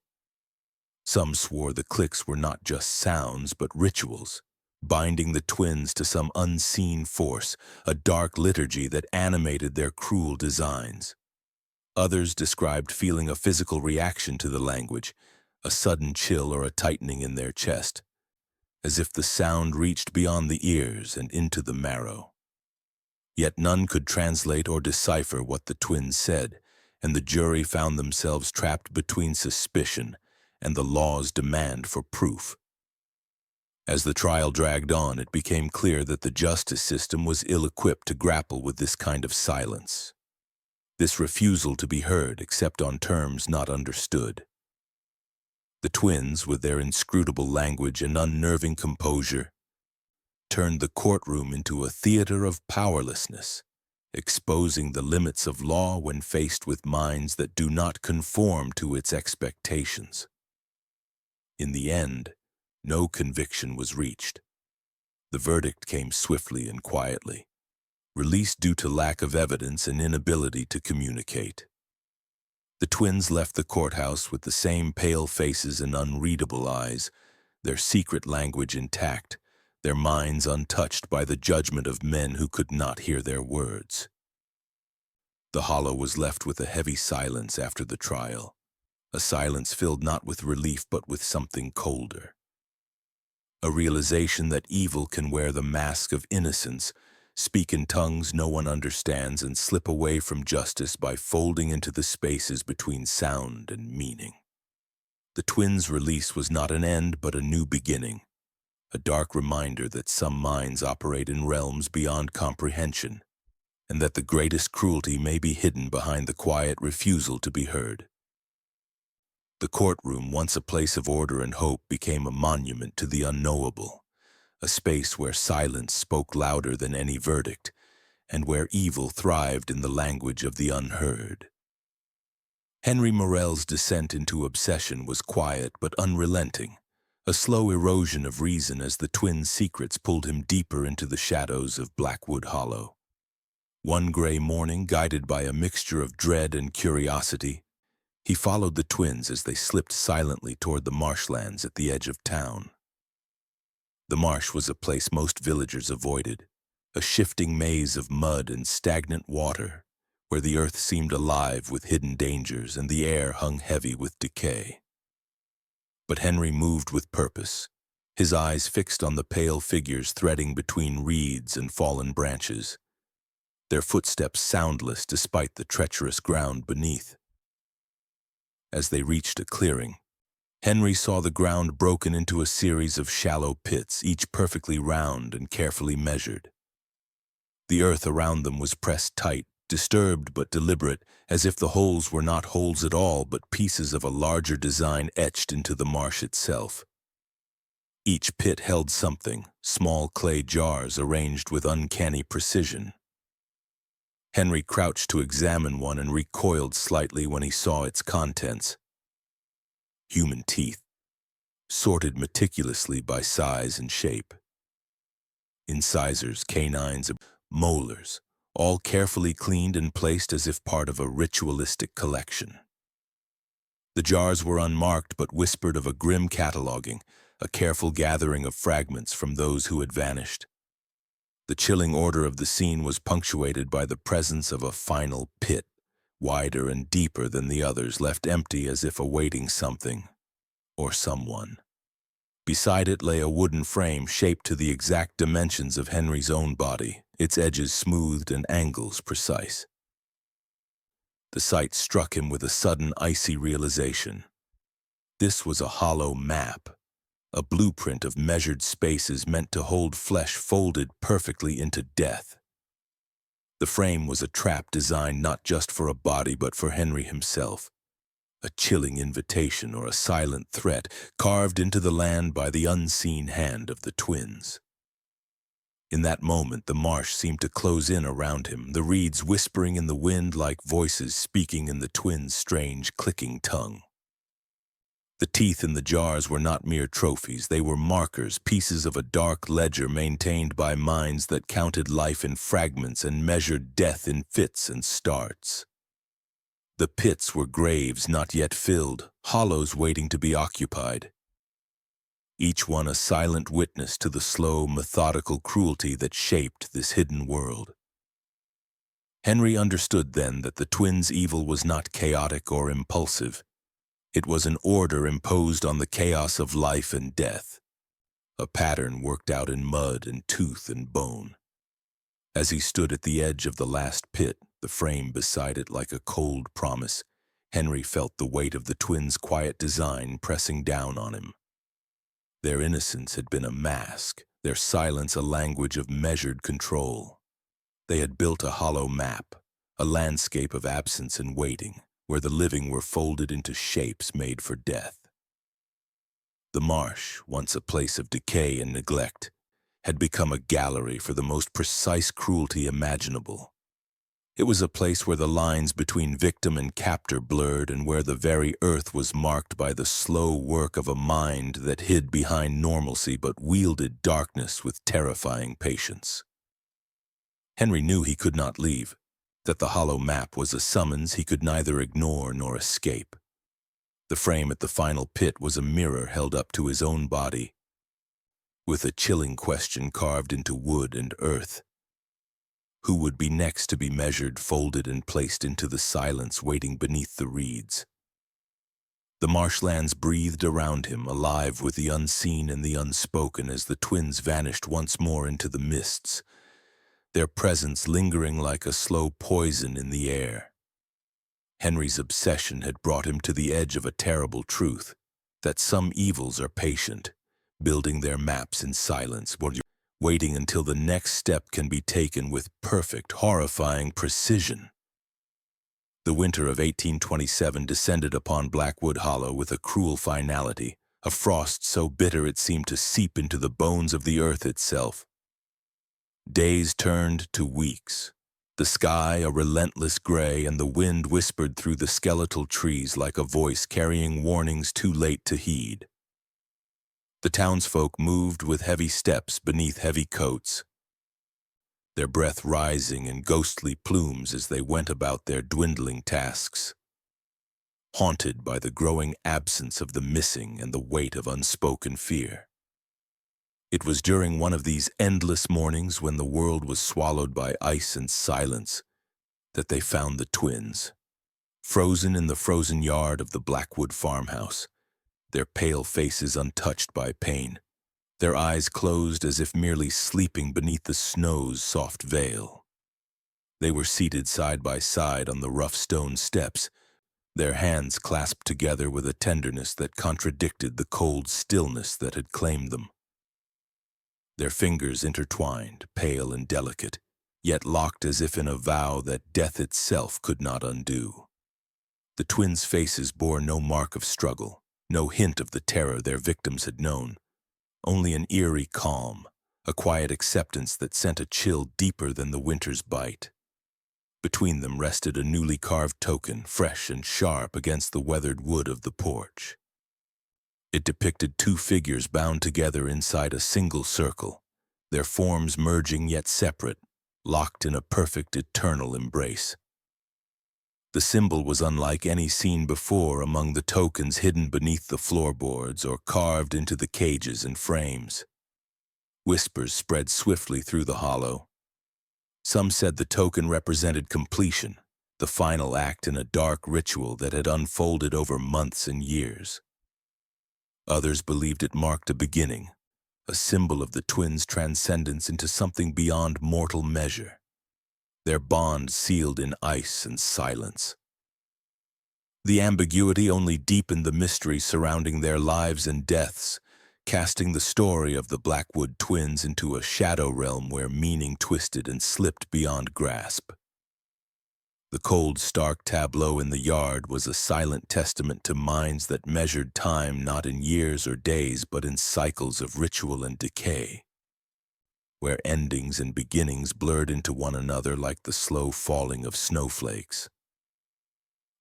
Some swore the clicks were not just sounds but rituals, binding the twins to some unseen force, a dark liturgy that animated their cruel designs. Others described feeling a physical reaction to the language, a sudden chill or a tightening in their chest, as if the sound reached beyond the ears and into the marrow. Yet none could translate or decipher what the twins said, and the jury found themselves trapped between suspicion and the law's demand for proof. As the trial dragged on, it became clear that the justice system was ill-equipped to grapple with this kind of silence, this refusal to be heard except on terms not understood. The twins, with their inscrutable language and unnerving composure, turned the courtroom into a theater of powerlessness, exposing the limits of law when faced with minds that do not conform to its expectations. In the end, no conviction was reached. The verdict came swiftly and quietly, released due to lack of evidence and inability to communicate. The twins left the courthouse with the same pale faces and unreadable eyes, their secret language intact, their minds untouched by the judgment of men who could not hear their words. The Hollow was left with a heavy silence after the trial, a silence filled not with relief but with something colder. A realization that evil can wear the mask of innocence, speak in tongues no one understands, and slip away from justice by folding into the spaces between sound and meaning. The twins' release was not an end but a new beginning, a dark reminder that some minds operate in realms beyond comprehension, and that the greatest cruelty may be hidden behind the quiet refusal to be heard. The courtroom, once a place of order and hope, became a monument to the unknowable, a space where silence spoke louder than any verdict, and where evil thrived in the language of the unheard. Henry Morel's descent into obsession was quiet but unrelenting, a slow erosion of reason as the twins' secrets pulled him deeper into the shadows of Blackwood Hollow. One gray morning, guided by a mixture of dread and curiosity, he followed the twins as they slipped silently toward the marshlands at the edge of town. The marsh was a place most villagers avoided, a shifting maze of mud and stagnant water, where the earth seemed alive with hidden dangers and the air hung heavy with decay. But Henry moved with purpose, his eyes fixed on the pale figures threading between reeds and fallen branches, their footsteps soundless despite the treacherous ground beneath. As they reached a clearing, Henry saw the ground broken into a series of shallow pits, each perfectly round and carefully measured. The earth around them was pressed tight, disturbed but deliberate, as if the holes were not holes at all but pieces of a larger design etched into the marsh itself. Each pit held something, small clay jars arranged with uncanny precision. Henry crouched to examine one and recoiled slightly when he saw its contents. Human teeth, sorted meticulously by size and shape. Incisors, canines, molars, all carefully cleaned and placed as if part of a ritualistic collection. The jars were unmarked but whispered of a grim cataloging, a careful gathering of fragments from those who had vanished. The chilling order of the scene was punctuated by the presence of a final pit, wider and deeper than the others, left empty as if awaiting something or someone. Beside it lay a wooden frame shaped to the exact dimensions of Henry's own body, its edges smoothed and angles precise. The sight struck him with a sudden icy realization. This was a hollow map, a blueprint of measured spaces meant to hold flesh folded perfectly into death. The frame was a trap designed not just for a body but for Henry himself, a chilling invitation or a silent threat carved into the land by the unseen hand of the twins. In that moment, the marsh seemed to close in around him, the reeds whispering in the wind like voices speaking in the twins' strange, clicking tongue. The teeth in the jars were not mere trophies. They were markers, pieces of a dark ledger maintained by minds that counted life in fragments and measured death in fits and starts. The pits were graves not yet filled, hollows waiting to be occupied. Each one a silent witness to the slow, methodical cruelty that shaped this hidden world. Henry understood then that the twins' evil was not chaotic or impulsive. It was an order imposed on the chaos of life and death, a pattern worked out in mud and tooth and bone. As he stood at the edge of the last pit, the frame beside it like a cold promise, Henry felt the weight of the twins' quiet design pressing down on him. Their innocence had been a mask, their silence a language of measured control. They had built a hollow map, a landscape of absence and waiting, where the living were folded into shapes made for death. The marsh, once a place of decay and neglect, had become a gallery for the most precise cruelty imaginable. It was a place where the lines between victim and captor blurred and where the very earth was marked by the slow work of a mind that hid behind normalcy but wielded darkness with terrifying patience. Henry knew he could not leave, that the hollow map was a summons he could neither ignore nor escape. The frame at the final pit was a mirror held up to his own body, with a chilling question carved into wood and earth. Who would be next to be measured, folded, and placed into the silence waiting beneath the reeds? The marshlands breathed around him, alive with the unseen and the unspoken as the twins vanished once more into the mists, their presence lingering like a slow poison in the air. Henry's obsession had brought him to the edge of a terrible truth. that some evils are patient, building their maps in silence, waiting until the next step can be taken with perfect, horrifying precision. The winter of 1827 descended upon Blackwood Hollow with a cruel finality, a frost so bitter it seemed to seep into the bones of the earth itself. Days turned to weeks, the sky a relentless gray, and the wind whispered through the skeletal trees like a voice carrying warnings too late to heed. The townsfolk moved with heavy steps beneath heavy coats, their breath rising in ghostly plumes as they went about their dwindling tasks, haunted by the growing absence of the missing and the weight of unspoken fear. It was during one of these endless mornings, when the world was swallowed by ice and silence, that they found the twins, frozen in the frozen yard of the Blackwood farmhouse, their pale faces untouched by pain, their eyes closed as if merely sleeping beneath the snow's soft veil. They were seated side by side on the rough stone steps, their hands clasped together with a tenderness that contradicted the cold stillness that had claimed them. Their fingers intertwined, pale and delicate, yet locked as if in a vow that death itself could not undo. The twins' faces bore no mark of struggle, no hint of the terror their victims had known, only an eerie calm, a quiet acceptance that sent a chill deeper than the winter's bite. Between them rested a newly carved token, fresh and sharp against the weathered wood of the porch. It depicted two figures bound together inside a single circle, their forms merging yet separate, locked in a perfect eternal embrace. The symbol was unlike any seen before among the tokens hidden beneath the floorboards or carved into the cages and frames. Whispers spread swiftly through the hollow. Some said the token represented completion, the final act in a dark ritual that had unfolded over months and years. Others believed it marked a beginning, a symbol of the twins' transcendence into something beyond mortal measure, their bond sealed in ice and silence. The ambiguity only deepened the mystery surrounding their lives and deaths, casting the story of the Blackwood twins into a shadow realm where meaning twisted and slipped beyond grasp. The cold, stark tableau in the yard was a silent testament to minds that measured time not in years or days but in cycles of ritual and decay, where endings and beginnings blurred into one another like the slow falling of snowflakes.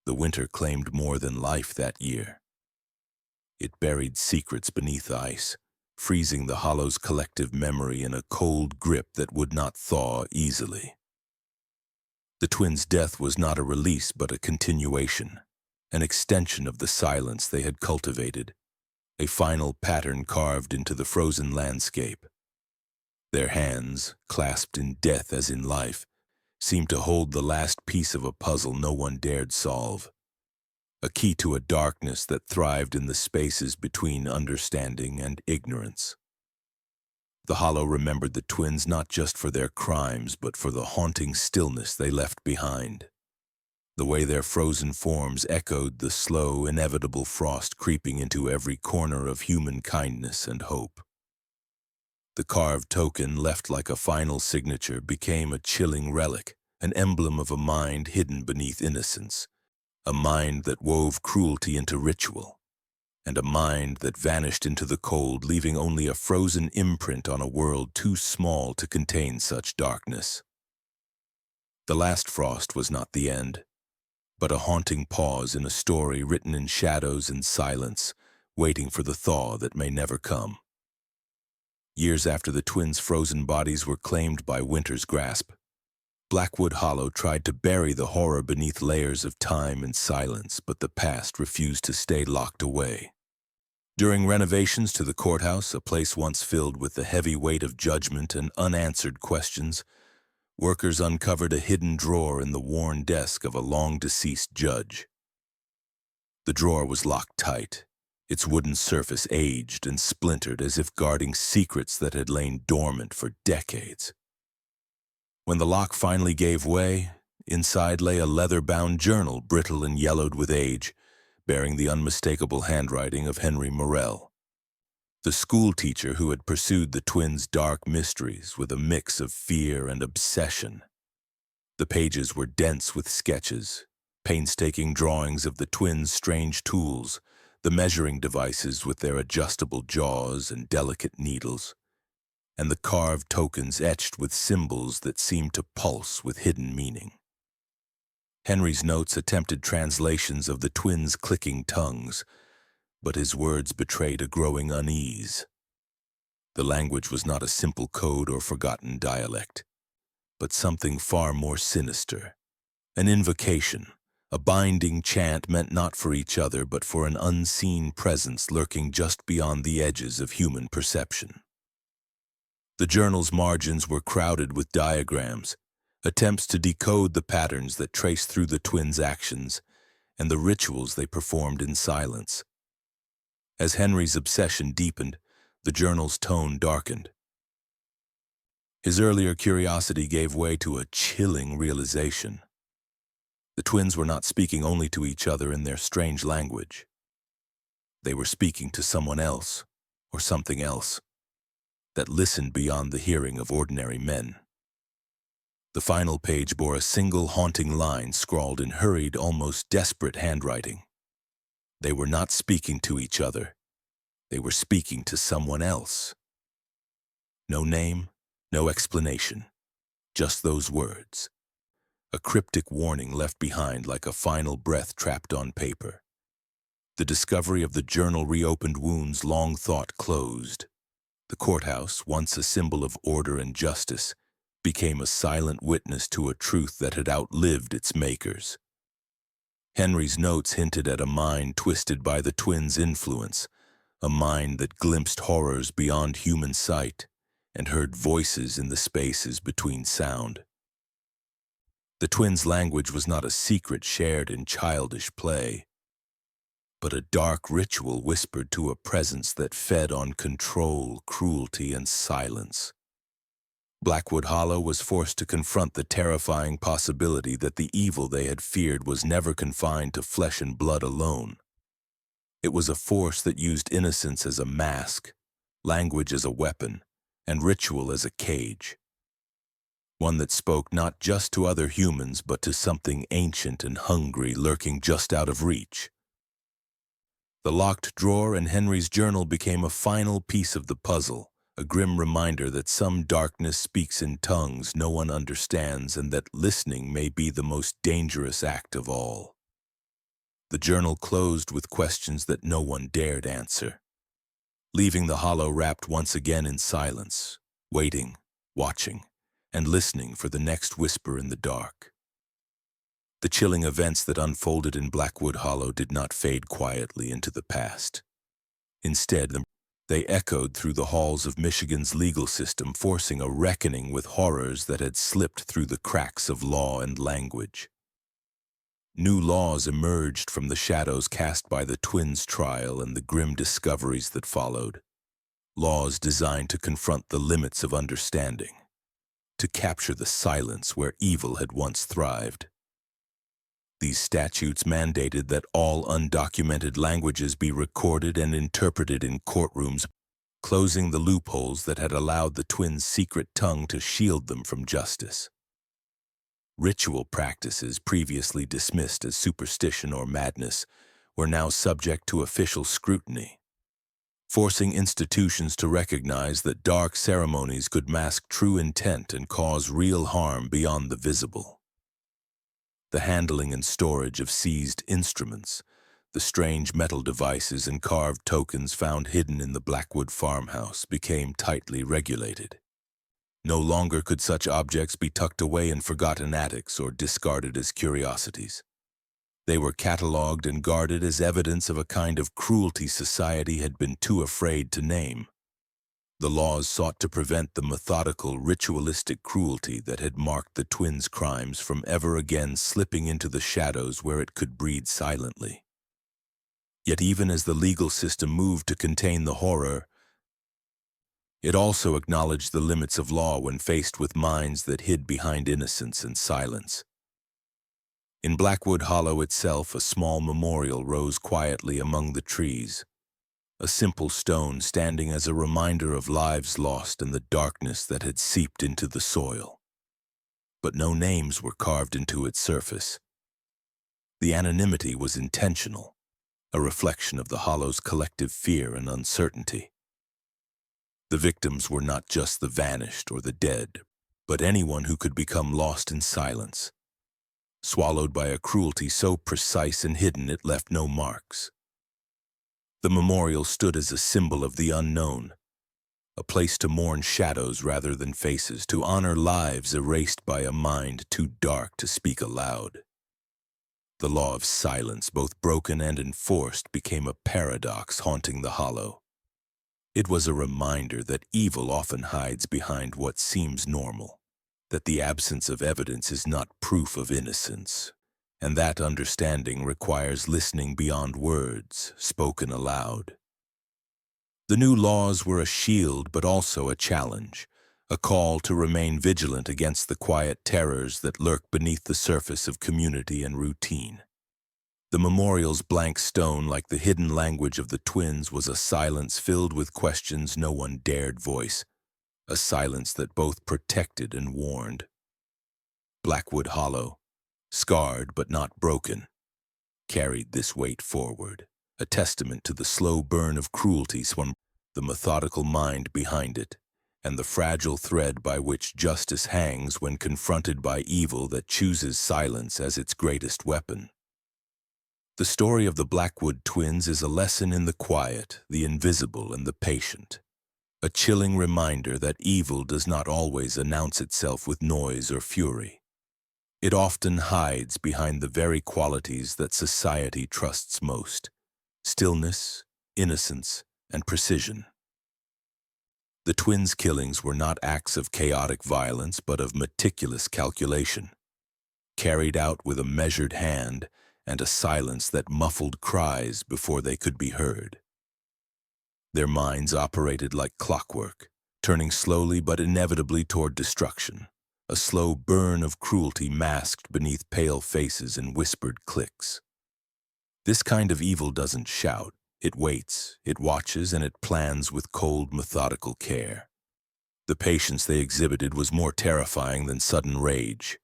The winter claimed more than life that year. It buried secrets beneath ice, freezing the hollow's collective memory in a cold grip that would not thaw easily. The twins' death was not a release but a continuation, an extension of the silence they had cultivated, a final pattern carved into the frozen landscape. Their hands, clasped in death as in life, seemed to hold the last piece of a puzzle no one dared solve, a key to a darkness that thrived in the spaces between understanding and ignorance. The hollow remembered the twins not just for their crimes, but for the haunting stillness they left behind. The way their frozen forms echoed the slow, inevitable frost creeping into every corner of human kindness and hope. The carved token, left like a final signature, became a chilling relic, an emblem of a mind hidden beneath innocence, a mind that wove cruelty into ritual, and a mind that vanished into the cold, leaving only a frozen imprint on a world too small to contain such darkness. The last frost was not the end, but a haunting pause in a story written in shadows and silence, waiting for the thaw that may never come. Years after the twins' frozen bodies were claimed by winter's grasp, Blackwood Hollow tried to bury the horror beneath layers of time and silence, but the past refused to stay locked away. During renovations to the courthouse, a place once filled with the heavy weight of judgment and unanswered questions, workers uncovered a hidden drawer in the worn desk of a long-deceased judge. The drawer was locked tight, its wooden surface aged and splintered as if guarding secrets that had lain dormant for decades. When the lock finally gave way, inside lay a leather-bound journal brittle and yellowed with age, bearing the unmistakable handwriting of Henry Morel, the school teacher who had pursued the twins' dark mysteries with a mix of fear and obsession. The pages were dense with sketches, painstaking drawings of the twins' strange tools, the measuring devices with their adjustable jaws and delicate needles, and the carved tokens etched with symbols that seemed to pulse with hidden meaning. Henry's notes attempted translations of the twins' clicking tongues, but his words betrayed a growing unease. The language was not a simple code or forgotten dialect, but something far more sinister, an invocation, a binding chant meant not for each other but for an unseen presence lurking just beyond the edges of human perception. The journal's margins were crowded with diagrams, attempts to decode the patterns that traced through the twins' actions and the rituals they performed in silence. As Henry's obsession deepened, the journal's tone darkened. His earlier curiosity gave way to a chilling realization. The twins were not speaking only to each other in their strange language. They were speaking to someone else, or something else, that listened beyond the hearing of ordinary men. The final page bore a single haunting line scrawled in hurried, almost desperate handwriting. They were not speaking to each other. They were speaking to someone else. No name, no explanation, just those words. A cryptic warning left behind like a final breath trapped on paper. The discovery of the journal reopened wounds long thought closed. The courthouse, once a symbol of order and justice, became a silent witness to a truth that had outlived its makers. Henry's notes hinted at a mind twisted by the twins' influence, a mind that glimpsed horrors beyond human sight and heard voices in the spaces between sound. The twins' language was not a secret shared in childish play, but a dark ritual whispered to a presence that fed on control, cruelty, and silence. Blackwood Hollow was forced to confront the terrifying possibility that the evil they had feared was never confined to flesh and blood alone. It was a force that used innocence as a mask, language as a weapon, and ritual as a cage. One that spoke not just to other humans but to something ancient and hungry lurking just out of reach. The locked drawer in Henry's journal became a final piece of the puzzle, a grim reminder that some darkness speaks in tongues no one understands and that listening may be the most dangerous act of all. The journal closed with questions that no one dared answer, leaving the hollow wrapped once again in silence, waiting, watching, and listening for the next whisper in the dark. The chilling events that unfolded in Blackwood Hollow did not fade quietly into the past. Instead, they echoed through the halls of Michigan's legal system, forcing a reckoning with horrors that had slipped through the cracks of law and language. New laws emerged from the shadows cast by the twins' trial and the grim discoveries that followed. Laws designed to confront the limits of understanding, to capture the silence where evil had once thrived. These statutes mandated that all undocumented languages be recorded and interpreted in courtrooms, closing the loopholes that had allowed the twins' secret tongue to shield them from justice. Ritual practices previously dismissed as superstition or madness were now subject to official scrutiny, forcing institutions to recognize that dark ceremonies could mask true intent and cause real harm beyond the visible. The handling and storage of seized instruments, the strange metal devices and carved tokens found hidden in the Blackwood farmhouse became tightly regulated. No longer could such objects be tucked away in forgotten attics or discarded as curiosities. They were catalogued and guarded as evidence of a kind of cruelty society had been too afraid to name. The laws sought to prevent the methodical, ritualistic cruelty that had marked the twins' crimes from ever again slipping into the shadows where it could breed silently. Yet even as the legal system moved to contain the horror, it also acknowledged the limits of law when faced with minds that hid behind innocence and silence. In Blackwood Hollow itself, a small memorial rose quietly among the trees, a simple stone standing as a reminder of lives lost in the darkness that had seeped into the soil. But no names were carved into its surface. The anonymity was intentional, a reflection of the Hollow's collective fear and uncertainty. The victims were not just the vanished or the dead, but anyone who could become lost in silence, swallowed by a cruelty so precise and hidden it left no marks. The memorial stood as a symbol of the unknown, a place to mourn shadows rather than faces, to honor lives erased by a mind too dark to speak aloud. The law of silence, both broken and enforced, became a paradox haunting the Hollow. It was a reminder that evil often hides behind what seems normal, that the absence of evidence is not proof of innocence, and that understanding requires listening beyond words spoken aloud. The new laws were a shield but also a challenge, a call to remain vigilant against the quiet terrors that lurk beneath the surface of community and routine. The memorial's blank stone, like the hidden language of the twins, was a silence filled with questions no one dared voice, a silence that both protected and warned. Blackwood Hollow, scarred but not broken, carried this weight forward, a testament to the slow burn of cruelties from the methodical mind behind it, and the fragile thread by which justice hangs when confronted by evil that chooses silence as its greatest weapon. The story of the Blackwood twins is a lesson in the quiet, the invisible, and the patient, a chilling reminder that evil does not always announce itself with noise or fury. It often hides behind the very qualities that society trusts most: stillness, innocence, and precision. The twins' killings were not acts of chaotic violence, but of meticulous calculation, carried out with a measured hand and a silence that muffled cries before they could be heard. Their minds operated like clockwork, turning slowly but inevitably toward destruction, a slow burn of cruelty masked beneath pale faces and whispered clicks. This kind of evil doesn't shout. It waits, it watches, and it plans with cold, methodical care. The patience they exhibited was more terrifying than sudden rage,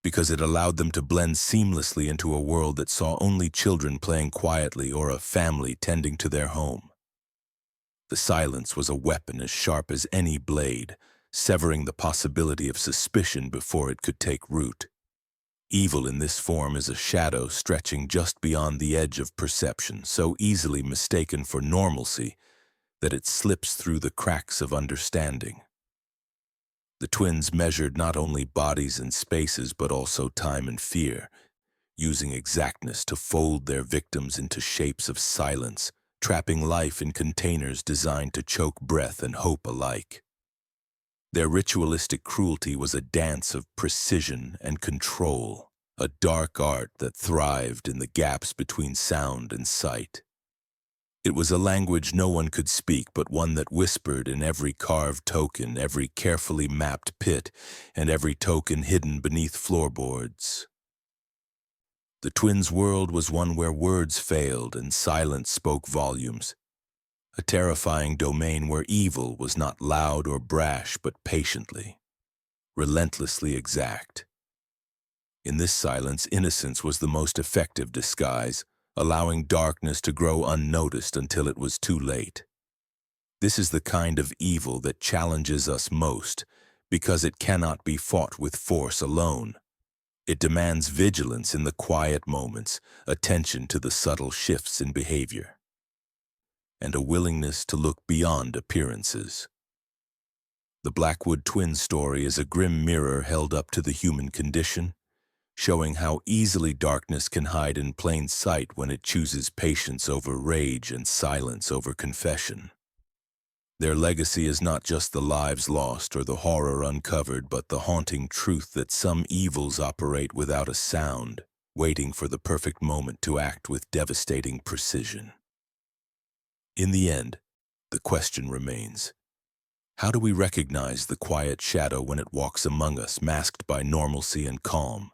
because it allowed them to blend seamlessly into a world that saw only children playing quietly or a family tending to their home. The silence was a weapon as sharp as any blade, severing the possibility of suspicion before it could take root. Evil in this form is a shadow stretching just beyond the edge of perception, so easily mistaken for normalcy that it slips through the cracks of understanding. The twins measured not only bodies and spaces but also time and fear, using exactness to fold their victims into shapes of silence, trapping life in containers designed to choke breath and hope alike. Their ritualistic cruelty was a dance of precision and control, a dark art that thrived in the gaps between sound and sight. It was a language no one could speak, but one that whispered in every carved token, every carefully mapped pit, and every token hidden beneath floorboards. The twins' world was one where words failed and silence spoke volumes, a terrifying domain where evil was not loud or brash, but patiently, relentlessly exact. In this silence, innocence was the most effective disguise, allowing darkness to grow unnoticed until it was too late. This is the kind of evil that challenges us most, because it cannot be fought with force alone. It demands vigilance in the quiet moments, attention to the subtle shifts in behavior, and a willingness to look beyond appearances. The Blackwood twin story is a grim mirror held up to the human condition, showing how easily darkness can hide in plain sight when it chooses patience over rage and silence over confession. Their legacy is not just the lives lost or the horror uncovered, but the haunting truth that some evils operate without a sound, waiting for the perfect moment to act with devastating precision. In the end, the question remains: how do we recognize the quiet shadow when it walks among us, masked by normalcy and calm?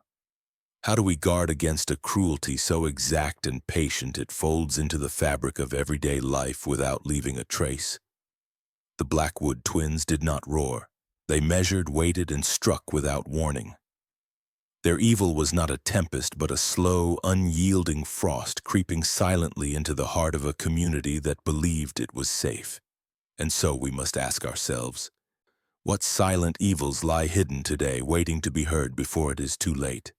How do we guard against a cruelty so exact and patient it folds into the fabric of everyday life without leaving a trace? The Blackwood twins did not roar. They measured, waited, and struck without warning. Their evil was not a tempest, but a slow, unyielding frost creeping silently into the heart of a community that believed it was safe. And so we must ask ourselves, what silent evils lie hidden today, waiting to be heard before it is too late?